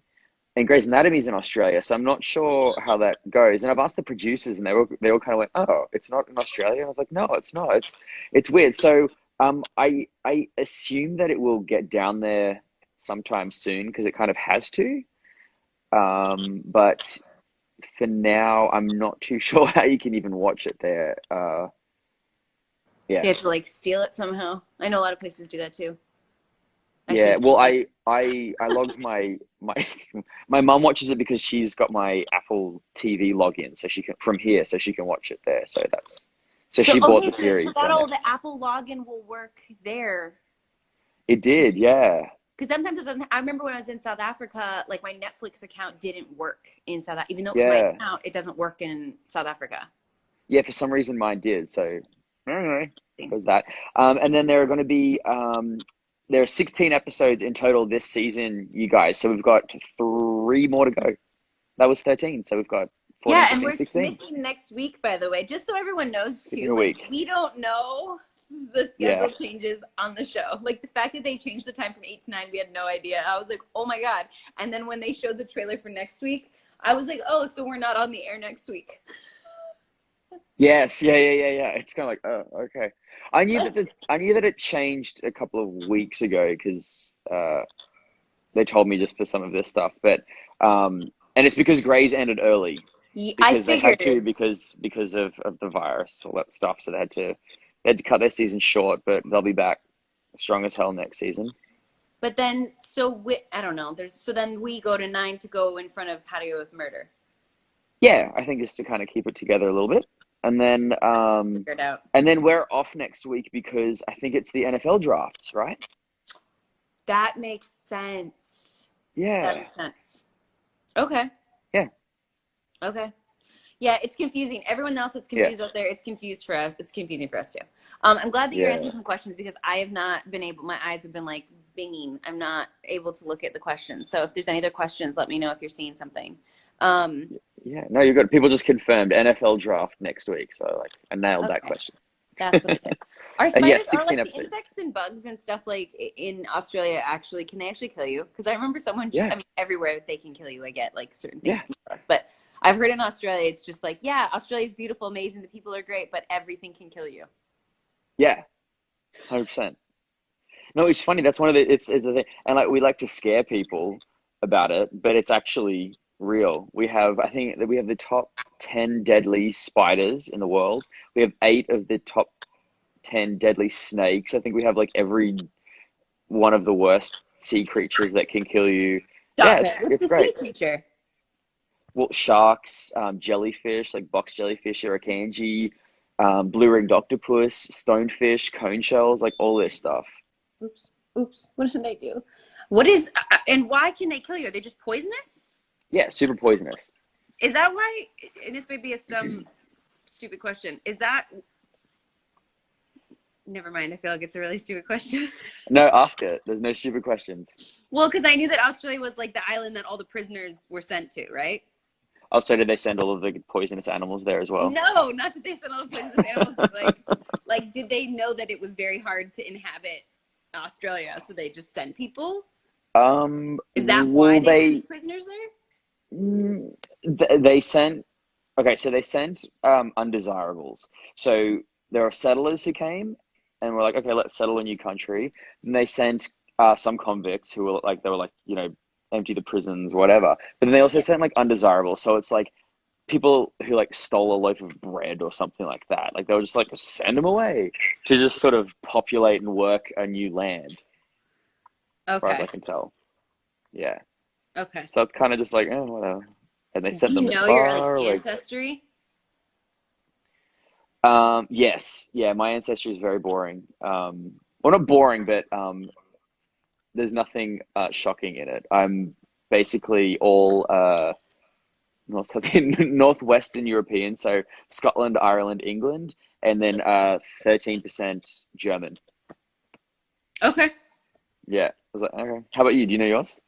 and Grey's Anatomy's in Australia, so I'm not sure how that goes. And I've asked the producers, and they all kind of went, "Oh, it's not in Australia." And I was like, "No, it's not. It's weird." So I assume that it will get down there sometime soon because it kind of has to. But for now, I'm not too sure how you can even watch it there. Yeah. They have to like steal it somehow. I know a lot of places do that too. I Yeah, should. well, I logged my my mum watches it because she's got my Apple TV login, so she can from here, so she can watch it there. So So she bought okay, the so series then. that'll the Apple login will work there. It did, yeah, Because sometimes I remember when I was in South Africa, like my Netflix account didn't work in South Africa. Even though it was my yeah, account, it doesn't work in South Africa. yeah. For some reason, mine did. So I don't know. There's that. And then there are going to be there are 16 episodes in total this season, you guys. So we've got three more to go. That was 13, so we've got 14, Yeah, and 15, we're 16. missing next week, by the way, just so everyone knows Skipping too. a Like week. we don't know the Yeah. schedule changes on the show. Like the fact that they changed the time from 8 to 9, we had no idea. I was like, oh my god! And then when they showed the trailer for next week, I was like, oh, so we're not on the air next week. Yes, yeah. It's kind of like, oh, okay. I knew that it changed a couple of weeks ago because they told me just for some of this stuff, but and it's because Grey's ended early Yeah, I because they had to figured. because of the virus, all that stuff. So they had to cut their season short, but they'll be back strong as hell next season. But then, I don't know. So then we go to 9 to go in front of How to Go with Murder. Yeah, I think just to kind of keep it together a little bit, and then Figured out. and then we're off next week because I think it's the NFL drafts, right? That makes sense. That Yeah, makes sense. Okay. yeah, Okay. Yeah, it's confusing. Everyone else that's yeah, confused out there, it's confused for us. It's confusing for us too. I'm glad that you're yeah. answering some questions because I have not been able, my eyes have been like binging. I'm not able to look at the questions. So if there's any other questions, let me know if you're seeing something. Um, Yeah, no, you've got people just confirmed NFL draft next week. So like I nailed that okay. question. That's what it is. Are And yes, spiders, are 16 like the episodes. insects and bugs and stuff like in Australia actually, can they actually kill you? Because I remember someone just, Yeah, I mean, everywhere they can kill you. I get like certain things yeah, can kill us. But I've heard in Australia, it's just like, yeah, Australia's beautiful, amazing. The people are great, but everything can kill you. yeah, 100%. No, it's funny. That's one of the it's a thing, and like we like to scare people about it, but it's actually real. I think that we have the top 10 deadly spiders in the world. We have eight of the top 10 deadly snakes. I think we have like every one of the worst sea creatures that can kill you. Yeah, Stop it. What's it's the sea great. creature? Well, sharks, jellyfish, like box jellyfish, irukandji, blue-ringed octopus, stonefish, cone shells, like all this stuff. Oops. Oops. What did I do? What is, and why can they kill you? Are they just poisonous? Yeah, super poisonous. Is that why, and this may be a stupid question. Is that, never mind. I feel like it's a really stupid question. No, ask it. There's no stupid questions. Well, because I knew that Australia was like the island that all the prisoners were sent to, right? Oh, so did they send all of the poisonous animals there as well? No, not that they sent all the poisonous animals, but like, did they know that it was very hard to inhabit Australia, so they just sent people? Is that why Well, they sent prisoners there? they sent. Okay, so they sent undesirables. So there are settlers who came and were like, okay, let's settle a new country. And they sent some convicts who were like, they were like, empty the prisons, whatever. But then they also Yeah. sent like undesirables. So it's like people who like stole a loaf of bread or something like that. Like they were just like send them away to just sort of populate and work a new land, as far as I Okay. can tell. Yeah. Okay. So it's kind of just like, oh, whatever. And they Do sent you them know your like far away. ancestry? Yes, yeah, my ancestry is very boring. Well, not boring, but there's nothing shocking in it. I'm basically all North Northwestern European, so Scotland, Ireland, England, and then 13% German. Okay. Yeah, I was like, okay. How about you? Do you know yours?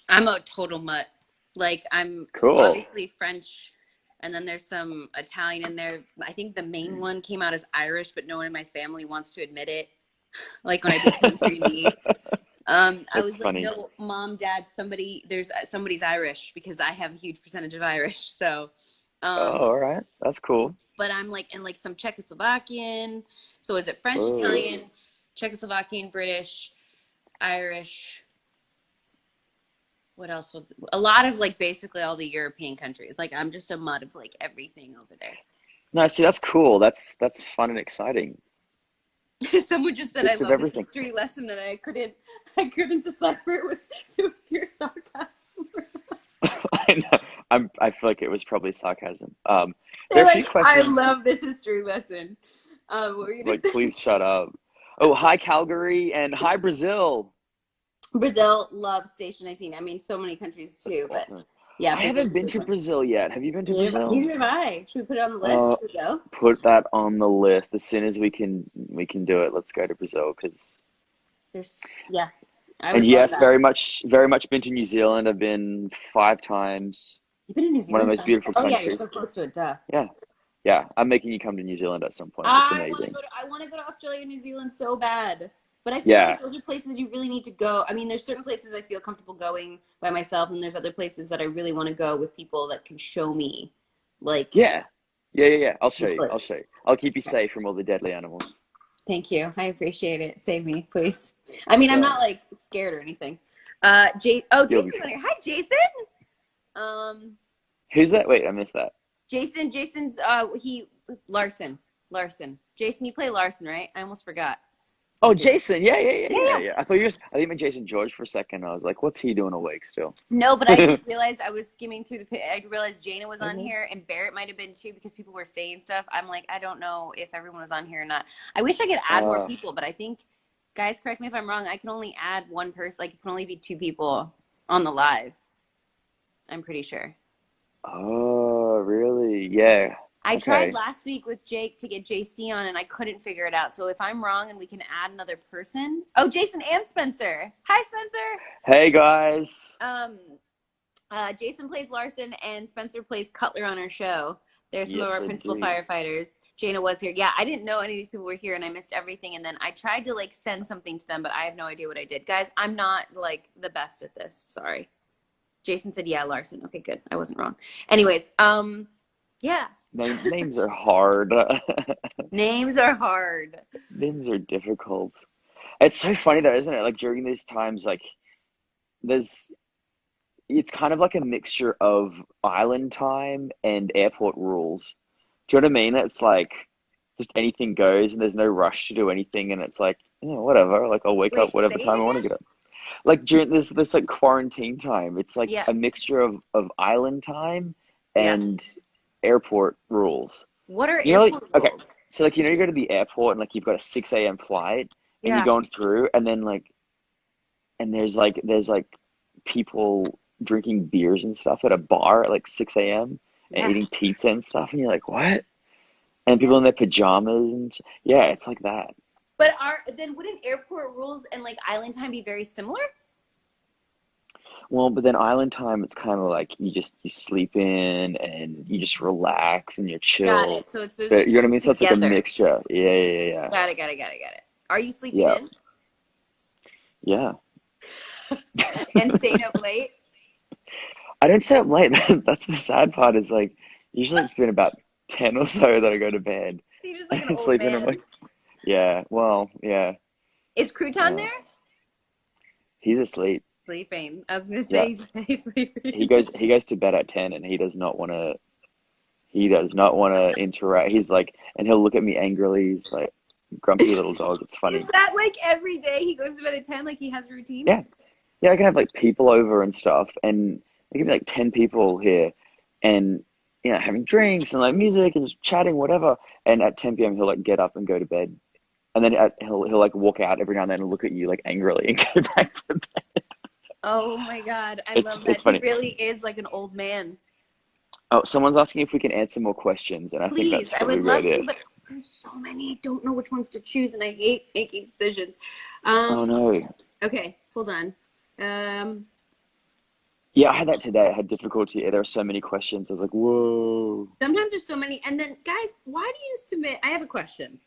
I'm a total mutt. Like I'm Cool. obviously French, and then there's some Italian in there. I think the main one came out as Irish, but no one in my family wants to admit it. Like when I did 23andMe, I That's was like, funny. no, mom, dad, somebody's Irish because I have a huge percentage of Irish. So, Oh, um, all right. That's cool. but I'm like, and like some Czechoslovakian. So is it French, Oh, Italian, Czechoslovakian, British, Irish? What else? A lot of like basically all the European countries. Like I'm just a mud of like everything over there. no, see, that's cool. That's fun and exciting. Someone just said, "I Bits of love this everything. history lesson," and I couldn't decipher it was pure sarcasm. I know. I feel like it was probably sarcasm. There They're are a few like, "I questions. love this history lesson." What were you gonna Like, say? please shut up. Oh, hi Calgary and hi Brazil. Brazil loves Station 19. I mean, so many countries That's too, but awesome. yeah, I Brazil's haven't been really to fun. Brazil yet. Have you been to Brazil? Neither have I. Should we put it on the list? Uh, Should we go? put that on the list as soon as we can do it. Let's go to Brazil because. Yeah, I And would love yes, that. very much been to New Zealand. I've been 5 times. You've been in New One of the Zealand? most beautiful Oh yeah, you're so countries. close to it. Duh. Yeah, yeah. I'm making you come to New Zealand at some point. It's amazing. I want to go to Australia and New Zealand so bad. But I feel Yeah, like those are places you really need to go. I mean, there's certain places I feel comfortable going by myself, and there's other places that I really want to go with people that can show me, like. yeah, yeah. I'll show you. Good. I'll show you. I'll keep you safe from all the deadly animals. Thank you. I appreciate it. Save me, please. I mean, I'm not like scared or anything. You'll Jason's be on fine. here. Hi, Jason. Um, Who's that? Wait, I missed that. Jason's Larson. Jason, you play Larson, right? I almost forgot. Oh, Jason. Yeah. Yeah. I thought you meant Jason George for a second. I was like, what's he doing awake still? No, but I just realized I was skimming through I realized Jana was on Mhm. here and Barrett might have been too because people were saying stuff. I'm like, I don't know if everyone was on here or not. I wish I could add more people, but I think, guys, correct me if I'm wrong, I can only add one person. Like, it can only be 2 people on the live. I'm pretty sure. Oh, really? Yeah. I Okay. tried last week with Jake to get JC on and I couldn't figure it out. So if I'm wrong and we can add another person. Oh, Jason and Spencer. Hi, Spencer. Hey, guys. Jason plays Larson and Spencer plays Cutler on our show. They're some Yes, of our they principal do. firefighters. Jana was here. Yeah, I didn't know any of these people were here and I missed everything. And then I tried to like send something to them, but I have no idea what I did. Guys, I'm not like the best at this. Sorry. Jason said, yeah, Larson. Okay, good. I wasn't wrong. Anyways, yeah. Names are hard. Names are hard. Names are difficult. It's so funny though, isn't it? Like during these times, like it's kind of like a mixture of island time and airport rules. Do you know what I mean? It's like just anything goes and there's no rush to do anything and it's like, whatever. Like I'll wake up Wait, whatever say it time I want to again? get up. Like during this like quarantine time, it's like Yeah. a mixture of island time Yeah. and airport rules. What are You know, like, airport okay, rules? so like you go to the airport and like you've got a 6 a.m. flight and you're Yeah. going through and then like and there's people drinking beers and stuff at a bar at like 6 a.m. and Yeah. eating pizza and stuff and you're like, what? And people in their pajamas and yeah, it's like that. But then wouldn't airport rules and like island time be very similar? Well, but then island time, it's kind of like you sleep in and you just relax and you're Got chill. it. So it's those But you know what I two mean? So it's like a together. mixture. Yeah. Got it. Are you sleeping Yeah. in Yeah. and staying up late? I don't stay up late, man. That's the sad part is like usually it's been about 10 or so that I go to bed. You're just like an And old sleep in. I'm man. like, yeah, well, yeah. Is Crouton Uh, there? he's asleep. Sleeping. I was gonna Yeah. say he's sleeping. He goes to bed at 10 and he does not want to interact. He's like, and he'll look at me angrily. He's like, grumpy little dog. It's funny. Is that like every day he goes to bed at 10? Like he has a routine? Yeah. Yeah, I can have like people over and stuff, and there can be like 10 people here, and having drinks and like music and just chatting, whatever. And at 10 p.m. he'll like get up and go to bed, and then he'll like walk out every now and then and look at you like angrily and go back to bed. Oh my God. I It's love that. funny. He really is like an old man. Oh, someone's asking if we can answer more questions, and I think Please, that's I probably would love about to, it. but there's so many. I don't know which ones to choose, and I hate making decisions. Oh no. Okay, hold on. Yeah, I had that today. I had difficulty. There are so many questions. I was like, whoa. Sometimes there's so many, and then guys, why do you submit? I have a question.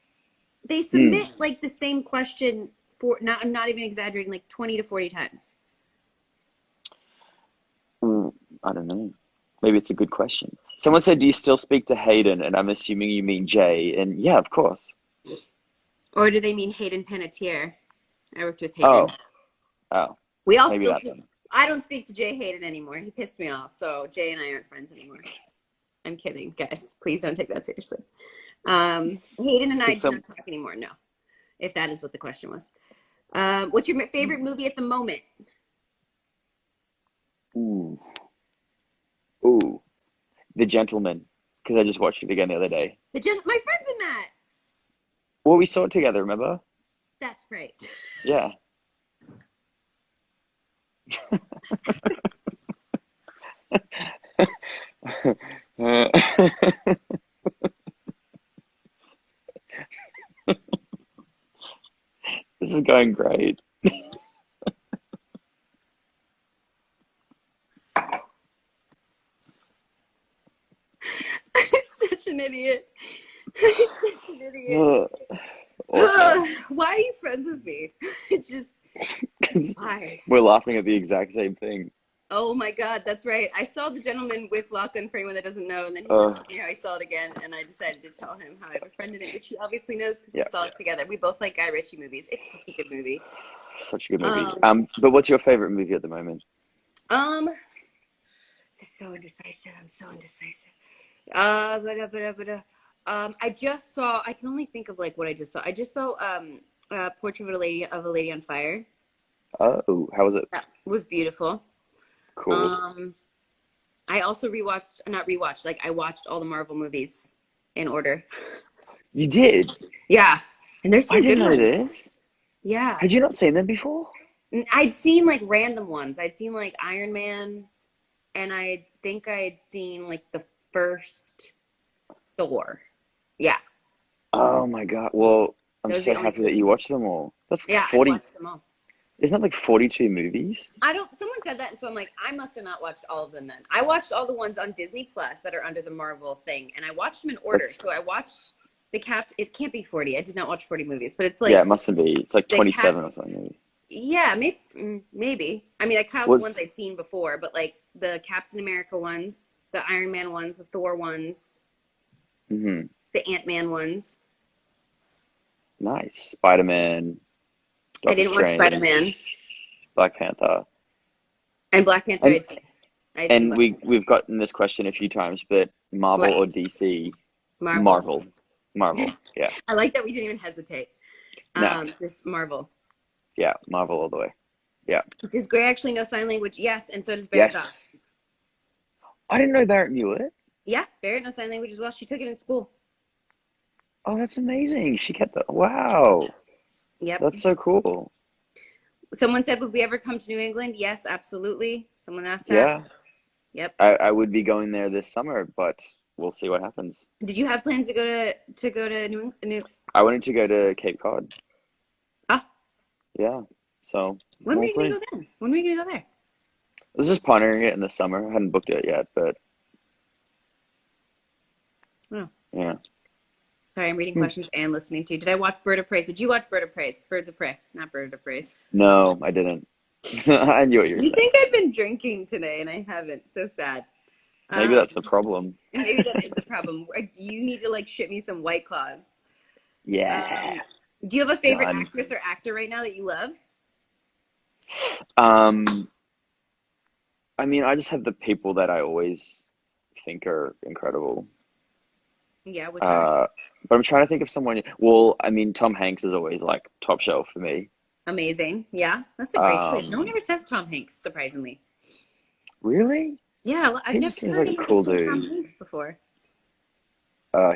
They submit like the same question for I'm not even exaggerating, like 20 to 40 times. I don't know. Maybe it's a good question. Someone said, do you still speak to Hayden? And I'm assuming you mean Jay. And yeah, of course. Or do they mean Hayden Panettiere? I worked with Hayden. Oh. We all Maybe still that speak. then. I don't speak to Jay Hayden anymore. He pissed me off. So Jay and I aren't friends anymore. I'm kidding, guys. Please don't take that seriously. Hayden and I do not talk anymore. No. if that is what the question was. What's your favorite movie at the moment? Ooh, The Gentleman, because I just watched it again the other day. My friend's in that. Well, we saw it together, remember? That's great. Yeah. This is going great. I'm such an idiot. I'm such an idiot. Awesome. Why are you friends with me? It's just, why? We're laughing at the exact same thing. Oh my God, that's right. I saw The Gentleman with Lachlan, for anyone that doesn't know, and then he just told me how he saw it again, and I decided to tell him how I befriended it, which he obviously knows because we saw it together. We both like Guy Ritchie movies. It's such a good movie. Such a good movie. But what's your favorite movie at the moment? It's so indecisive. I'm so indecisive. I just saw. I can only think of like what I just saw. I just saw Portrait of a Lady on Fire. Oh, how was it? That was beautiful. Cool. I also like I watched all the Marvel movies in order. You did? Yeah, and there's some I didn't good know ones. this. Yeah. Had you not seen them before? I'd seen like random ones. I'd seen like Iron Man, and I think I had seen like the first Thor. Yeah. Oh my God. Well, I'm Those are so the only happy that you watched them all. That's like Yeah, I 40. watched them all. Isn't that like 42 movies? Someone said that, and so I'm like, I must have not watched all of them then. I watched all the ones on Disney Plus that are under the Marvel thing, and I watched them in order. So I watched it can't be 40. I did not watch 40 movies, but it's like. Yeah, it mustn't be. It's like the 27 or something. Yeah, maybe. I mean, I counted the ones I'd seen before, but like the Captain America ones, the Iron Man ones, the Thor ones, Mm-hmm. the Ant-Man ones. Nice. Spider-Man. I didn't watch Spider-Man. Black Panther. And Black Panther. And we've gotten this question a few times, but Marvel or DC? Marvel. Yeah. I like that we didn't even hesitate. Just Marvel. Yeah, Marvel all the way. Yeah. Does Gray actually know sign language? Yes, and so does Barrett Doss. I didn't know Barrett knew it. Yeah, Barrett knows sign language as well. She took it in school. Oh, that's amazing. She kept that. Wow. Yep. That's so cool. Someone said, would we ever come to New England? Yes, absolutely. Someone asked that. Yeah. Yep. I would be going there this summer, but we'll see what happens. Did you have plans to go to New England? I wanted to go to Cape Cod. Ah. Yeah. So when were you gonna go then? When were you gonna go there? I was just pondering it in the summer. I hadn't booked it yet, but yeah. Sorry, I'm reading questions and listening to you. Did I watch Bird of Prey? Did you watch Bird of Prey? Birds of Prey, not Bird of Prey. No, I didn't. I knew what you were saying. You think I've been drinking today and I haven't. So sad. Maybe that's the problem. Maybe that is the problem. Do you need to like ship me some White Claws? Yeah. Do you have a favorite actress or actor right now that you love? I mean, I just have the people that I always think are incredible. Yeah, but I'm trying to think of someone. Well, I mean, Tom Hanks is always like top shelf for me. Amazing. Yeah, that's a great choice. No one ever says Tom Hanks, surprisingly. Really? Yeah, I've never seems like a cool dude. Tom Hanks before.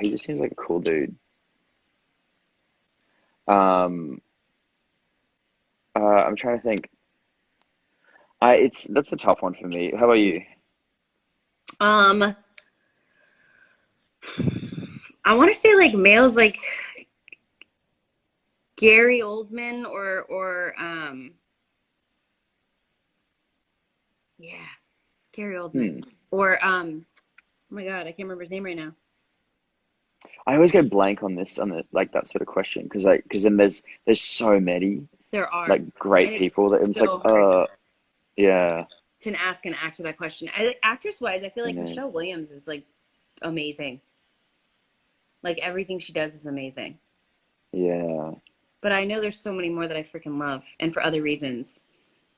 He just seems like a cool dude. I'm trying to think. That's a tough one for me. How about you? I want to say like males like Gary Oldman or Gary Oldman or oh my God, I can't remember his name right now. I always go blank on the like that sort of question because then there's so many. There are like great people that I'm just like yeah. To ask an actor that question, actress wise, I feel like Michelle Williams is like amazing. Like everything she does is amazing. Yeah. But I know there's so many more that I freaking love, and for other reasons.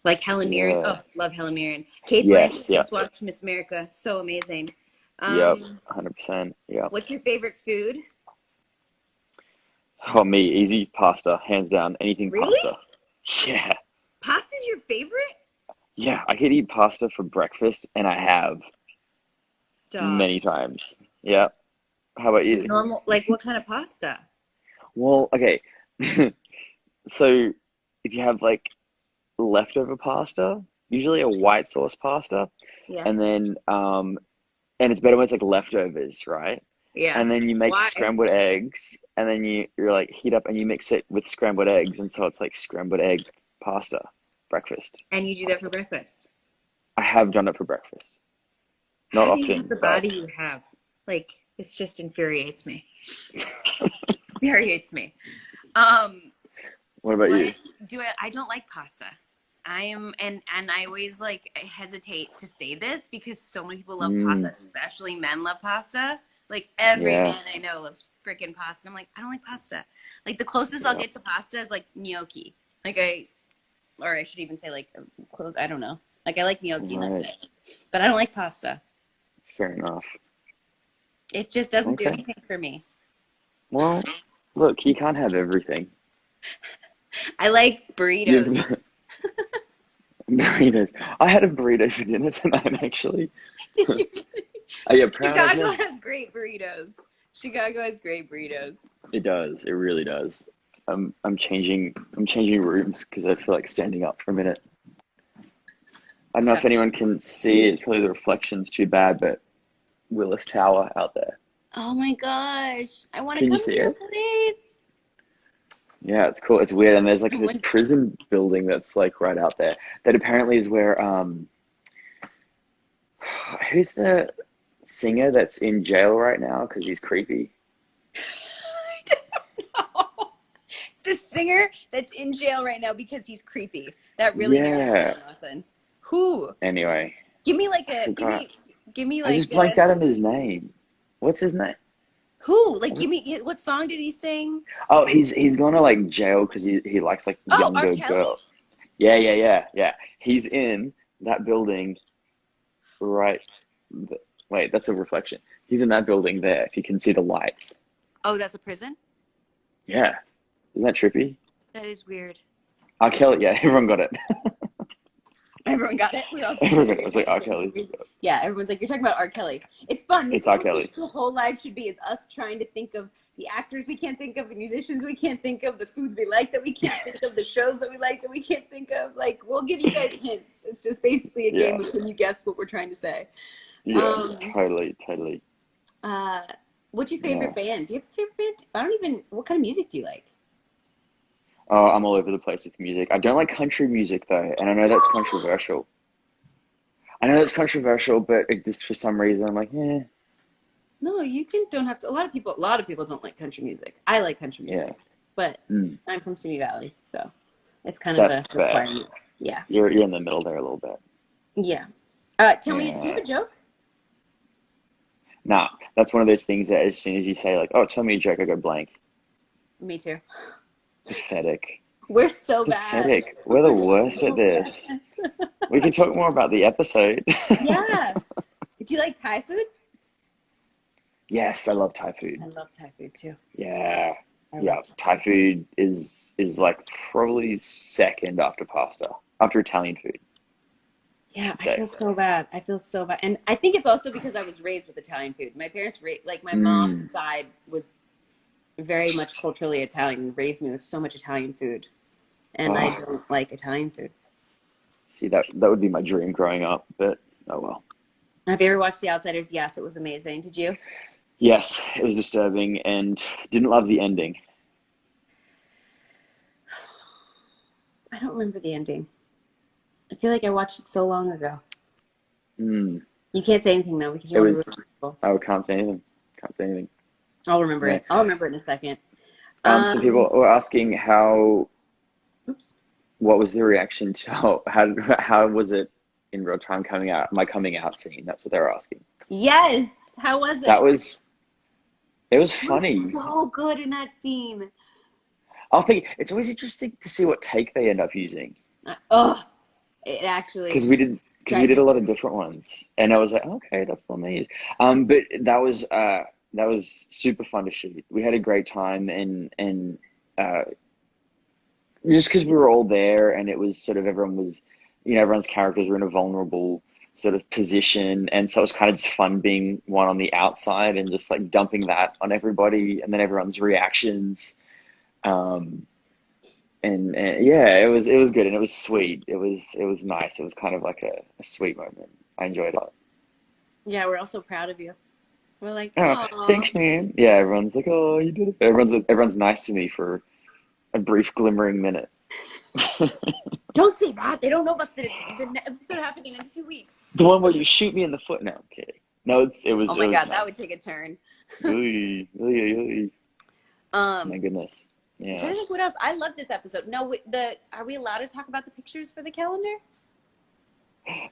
Like Helen Mirren. Oh, love Helen Mirren. Kate Blanchett, just watched Miss America. So amazing. Yep, 100%. Yeah. What's your favorite food? Oh, me, easy pasta, hands down. Anything Really? pasta. Yeah. Pasta's your favorite? Yeah, I could eat pasta for breakfast, and I have Stop. many times. Yeah. How about you? Normal, like what kind of pasta? Well, okay. So if you have like leftover pasta, usually a white sauce pasta, Yeah. and then and it's better when it's like leftovers, right? Yeah. And then you make Why? scrambled eggs, and then you're like heat up and you mix it with scrambled eggs, and so it's like scrambled egg pasta breakfast And you do that for pasta. breakfast? I have done it for breakfast. Not How do you have often, the but body you have? Like, it's just infuriates me. Infuriates me. what about What you? do I don't like pasta. I am and I always like hesitate to say this because so many people love pasta, Mm, especially men love pasta. Like every yeah, man I know loves freaking pasta. I'm like, I don't like pasta. Like the closest I'll yeah, get to pasta is like gnocchi. Or I should even say like close. I don't know. Like I like gnocchi and that's right. it. But I don't like pasta. Fair enough. It just doesn't do Okay. anything for me. Well, look, you can't have everything. I like burritos. You've burritos. I had a burrito for dinner tonight, actually. Did you? Are you proud of Chicago me? has great burritos. Chicago has great burritos. It does. It really does. I'm changing rooms because I feel like standing up for a minute. I don't know So, if anyone can see it. Probably the reflection's too bad, but Willis Tower out there. oh my gosh, I want to Can you come see to your it? place. Yeah, it's cool. It's weird. And there's I like this want- prison building that's like right out there that apparently is where who's the singer that's in jail right now because he's creepy? I don't know. The singer that's in jail right now because he's creepy. That really narrows it Yeah. down, Lachlan. Who? Anyway, Give me like I a forgot. give me I like just a blanked out on his name. What's his name? who? Like give me what song did he sing? Oh, he's gone to like jail because he likes like Oh, R. younger Kelly? girls. Yeah. He's in that building, right? Wait, that's a reflection. He's in that building there. If you can see the lights. Oh, that's a prison? Yeah, isn't that trippy? That is weird. R. Kelly. Yeah, everyone got it. Everyone got it? We all Everyone got it. It's like R. Kelly. yeah, everyone's like, you're talking about R. Kelly. It's fun. This It's is R. what Kelly. the whole life should be. It's us trying to think of the actors we can't think of, the musicians we can't think of, the foods we like that we can't think of, the shows that we like that we can't think of. Like, we'll give you guys hints. It's just basically a game Yeah. of can you guess what we're trying to say. Yeah, Um, totally. What's your favorite band? Do you have a favorite band? I don't even, what kind of music do you like? Oh, I'm all over the place with music. I don't like country music though, and I know that's controversial. But it just for some reason I'm like, yeah, No, don't have to. A lot of people don't like country music. I like country music, yeah. but Mm, I'm from Simi Valley, so it's kind of that's a fair. requirement. Yeah. You're in the middle there a little bit. Yeah. Tell me, do you have Yeah. a joke? Nah, that's one of those things that as soon as you say like, oh, tell me a joke, I go blank. Me too. Pathetic. We're so bad. Pathetic. We're the worst so at this. bad. We can talk more about the episode. Yeah. Do you like Thai food? Yes, I love Thai food. I love Thai food too. Yeah. I Yeah, love Thai food is like probably second after pasta, after Italian food. Yeah, I So, feel so bad. I feel so bad. And I think it's also because I was raised with Italian food. My parents, like my mom's side was very much culturally Italian and raised me with so much Italian food. And I oh, don't like Italian food. see that would be my dream growing up, but oh well. Have you ever watched The Outsiders? Yes, it was amazing. Did you? Yes, it was disturbing and didn't love the ending. I don't remember the ending. I feel like I watched it so long ago. Mm, You can't say anything though because you it don't was. remember people. I can't say anything. Can't say anything. I'll remember Yeah. it. I'll remember it in a second. So people were asking Oops. what was the reaction to how was it in real time coming out? My coming out scene. That's what they were asking. Yes. How was it? It was It was funny. so good in that scene. I think it's always interesting to see what take they end up using It actually because we did a lot of different ones, and I was like, okay, that's the one they use. But that was that was super fun to shoot. We had a great time, and just because we were all there, and it was sort of everyone was, everyone's characters were in a vulnerable sort of position, and so it was kind of just fun being one on the outside and just like dumping that on everybody, and then everyone's reactions. And yeah, it was good, and it was sweet. It was nice. It was kind of like a sweet moment. I enjoyed it. Yeah, we're also proud of you. We're like, Oh, oh, thanks, man. Yeah, everyone's like, oh, you did it. Everyone's nice to me for a brief glimmering minute. don't say that. They don't know about the episode happening in 2 weeks. The one where you shoot me in the foot. No, I'm kidding. No, it was. Oh my it was God, nice. that would take a turn. Oy, oy, oy. My goodness. I'm Yeah. trying to think what else. I love this episode. No, are we allowed to talk about the pictures for the calendar?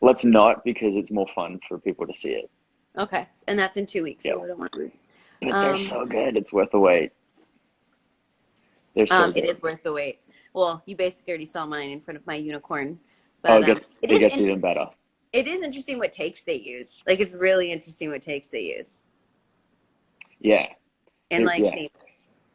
Let's not, because it's more fun for people to see it. Okay, and that's in 2 weeks. Yep. So we don't want to. But they're so good. It's worth the wait. They're so good. It is worth the wait. Well, you basically already saw mine in front of my unicorn. Oh, But it gets even better. It is interesting what takes they use. Like, it's really interesting what takes they use. Yeah. And Yeah.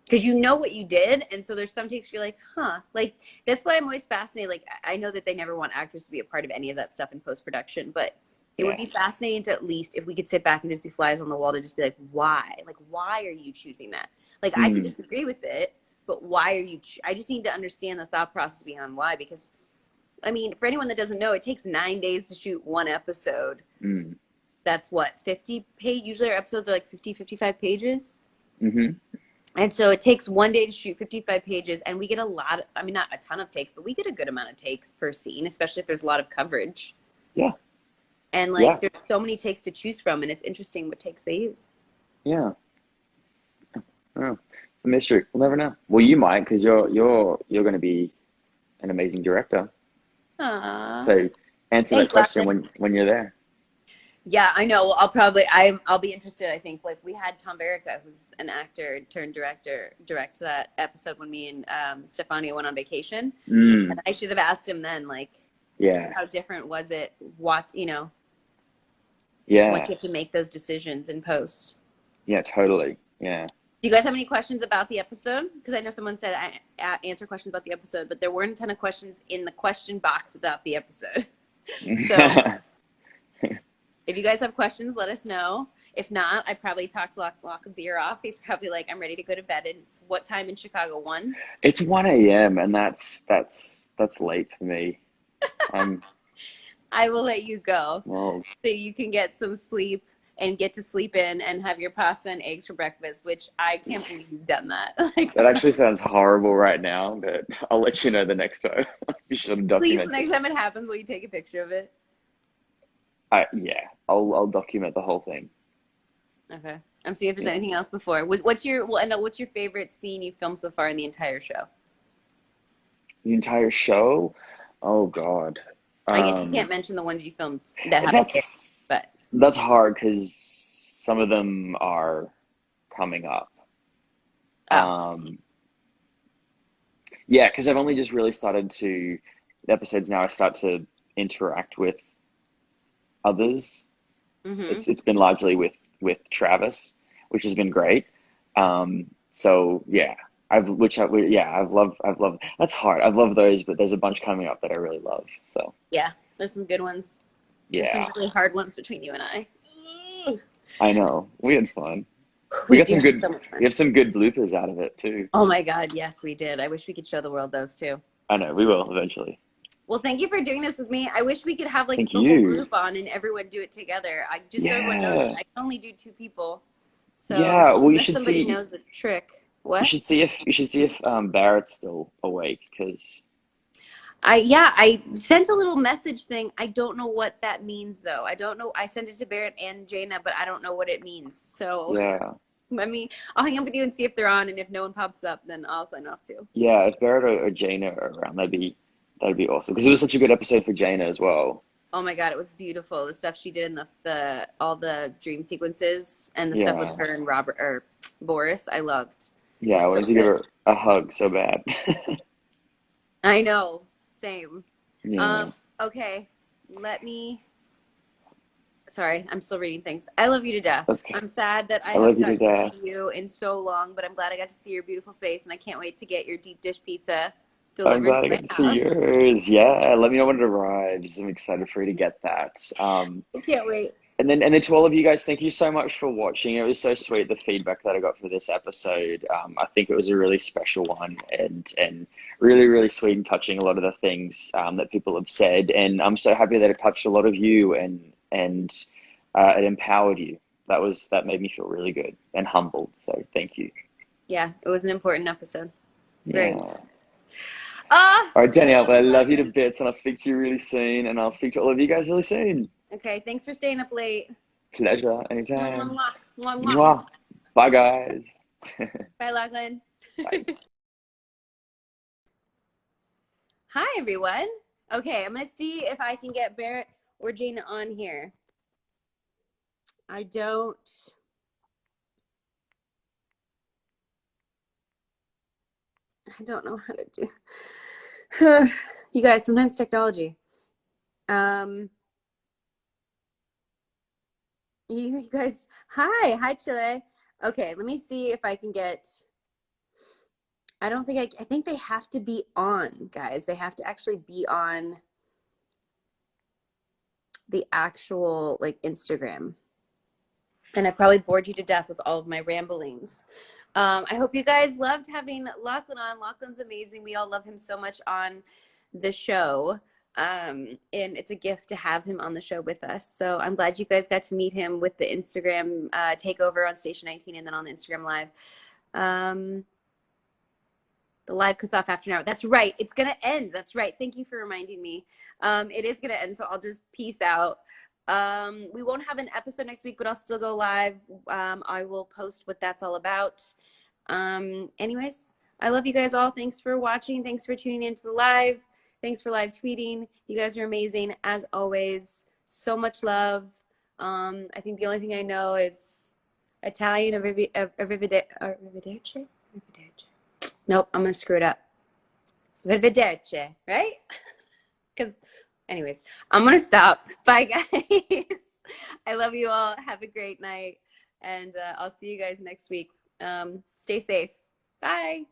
because you know what you did, and so there's some takes you're like, huh. Like, that's why I'm always fascinated. Like, I know that they never want actors to be a part of any of that stuff in post-production, but it would be fascinating to, at least, if we could sit back and just be flies on the wall, to just be like, why? Like, why are you choosing that? Like, I could disagree with it, but why are you? I just need to understand the thought process behind why. Because, I mean, for anyone that doesn't know, it takes 9 days to shoot one episode. That's what, 50 page? Usually our episodes are like 50, 55 pages. And so it takes 1 day to shoot 55 pages, and we get a lot of, I mean, not a ton of takes, but we get a good amount of takes per scene, especially if there's a lot of coverage. Yeah. And like, there's so many takes to choose from, and it's interesting what takes they use. Yeah. Oh, it's a mystery. We'll never know. Well, you might, because you're going to be an amazing director. Aww. So answer that question when you're there. Yeah, I know. Well, I'll be interested. I think, like, we had Tom Barrica, who's an actor turned director, direct that episode when me and Stefania went on vacation. And I should have asked him then, like, how different was it? What, once you have to make those decisions in post. Yeah, totally. Yeah. Do you guys have any questions about the episode? Because I know someone said I answer questions about the episode, but there weren't a ton of questions in the question box about the episode. So if you guys have questions, let us know. If not, I probably talked Lachlan's ear off. He's probably like, I'm ready to go to bed. And it's what time in Chicago? 1? It's 1 a.m. and that's late for me. I will let you go so you can get some sleep and get to sleep in and have your pasta and eggs for breakfast, which I can't believe you've done that. That actually sounds horrible right now, but I'll let you know the next time. You should document. Please, the next time it happens, will you take a picture of it? I'll document the whole thing. Okay. I'm seeing if there's anything else before. What's your favorite scene you filmed so far in the entire show? The entire show? Oh God. I guess you can't mention the ones you filmed that haven't aired, but that's hard because some of them are coming up. Yeah, because I've only just really started to, the episodes now I start to interact with others. It's been largely with Travis, which has been great. So yeah, I've loved. That's hard. I've loved those, but there's a bunch coming up that I really love. So yeah, there's some good ones. Yeah, there's some really hard ones between you and I. I know, we had fun. We got some good. So much fun. We have some good bloopers out of it too. Oh my God, yes, we did. I wish we could show the woruld those too. I know, we will eventually. Well, thank you for doing this with me. I wish we could have like the whole group on and everyone do it together. I just so everyone knows, I can only do 2 people. So yeah, well, you should somebody see. Knows the trick. What? You should see if Barrett's still awake, because. I sent a little message thing. I don't know what that means though. I don't know. I sent it to Barrett and Jaina, but I don't know what it means. So yeah. I'll hang up with you and see if they're on, and if no one pops up, then I'll sign off too. Yeah, if Barrett or Jaina are around, that'd be awesome, because it was such a good episode for Jaina as well. Oh my God, it was beautiful. The stuff she did in the all the dream sequences and the stuff with her and Robert or Boris, I loved. Yeah, I wanted to give her a hug so bad. I know, same. Yeah. Okay, let me Sorry, I'm still reading things. I love you to death. That's good. I'm sad that I I love haven't you to gotten to death. see you in so long, but I'm glad I got to see your beautiful face, and I can't wait to get your deep dish pizza I'm delivered glad to I my got to see house. yours. Yeah, let me know when it arrives. I'm excited for you to get that. I can't wait. And then to all of you guys, thank you so much for watching. It was so sweet, the feedback that I got for this episode. I think it was a really special one, and really, really sweet and touching, a lot of the things that people have said. And I'm so happy that it touched a lot of you, and it empowered you. That made me feel really good and humbled. So thank you. Yeah, it was an important episode. Very Yeah. important. Ah, All right, I Danielle, love I you, love you to Lachlan. bits, and I'll speak to you really soon, and I'll speak to all of you guys really soon. Okay, thanks for staying up late. Pleasure, Mwah, mwah, anytime. mwah. Mwah, mwah. Mwah. Bye, guys. Bye, Lachlan. Bye. Hi, everyone. Okay, I'm going to see if I can get Barrett or Jana on here. I don't know how to do. You guys, sometimes technology. You guys, hi, Chile. Okay, let me see if I can get. I don't think I think they have to be on, guys. They have to actually be on the actual like Instagram. And I probably bored you to death with all of my ramblings. I hope you guys loved having Lachlan on. Lachlan's amazing. We all love him so much on the show. And it's a gift to have him on the show with us. So I'm glad you guys got to meet him with the Instagram takeover on Station 19 and then on the Instagram Live. The live cuts off after an hour. That's right. It's going to end. That's right. Thank you for reminding me. It is going to end. So I'll just peace out. We won't have an episode next week, but I'll still go live. I will post what that's all about. Anyways, I love you guys all. Thanks for watching. Thanks for tuning into the live. Thanks for live tweeting. You guys are amazing as always. So much love. I think the only thing I know is Italian, arrivederci. Nope, I'm gonna screw it up. Arrivederci, right? Because, anyways, I'm gonna stop. Bye, guys. I love you all. Have a great night, and I'll see you guys next week. Stay safe. Bye.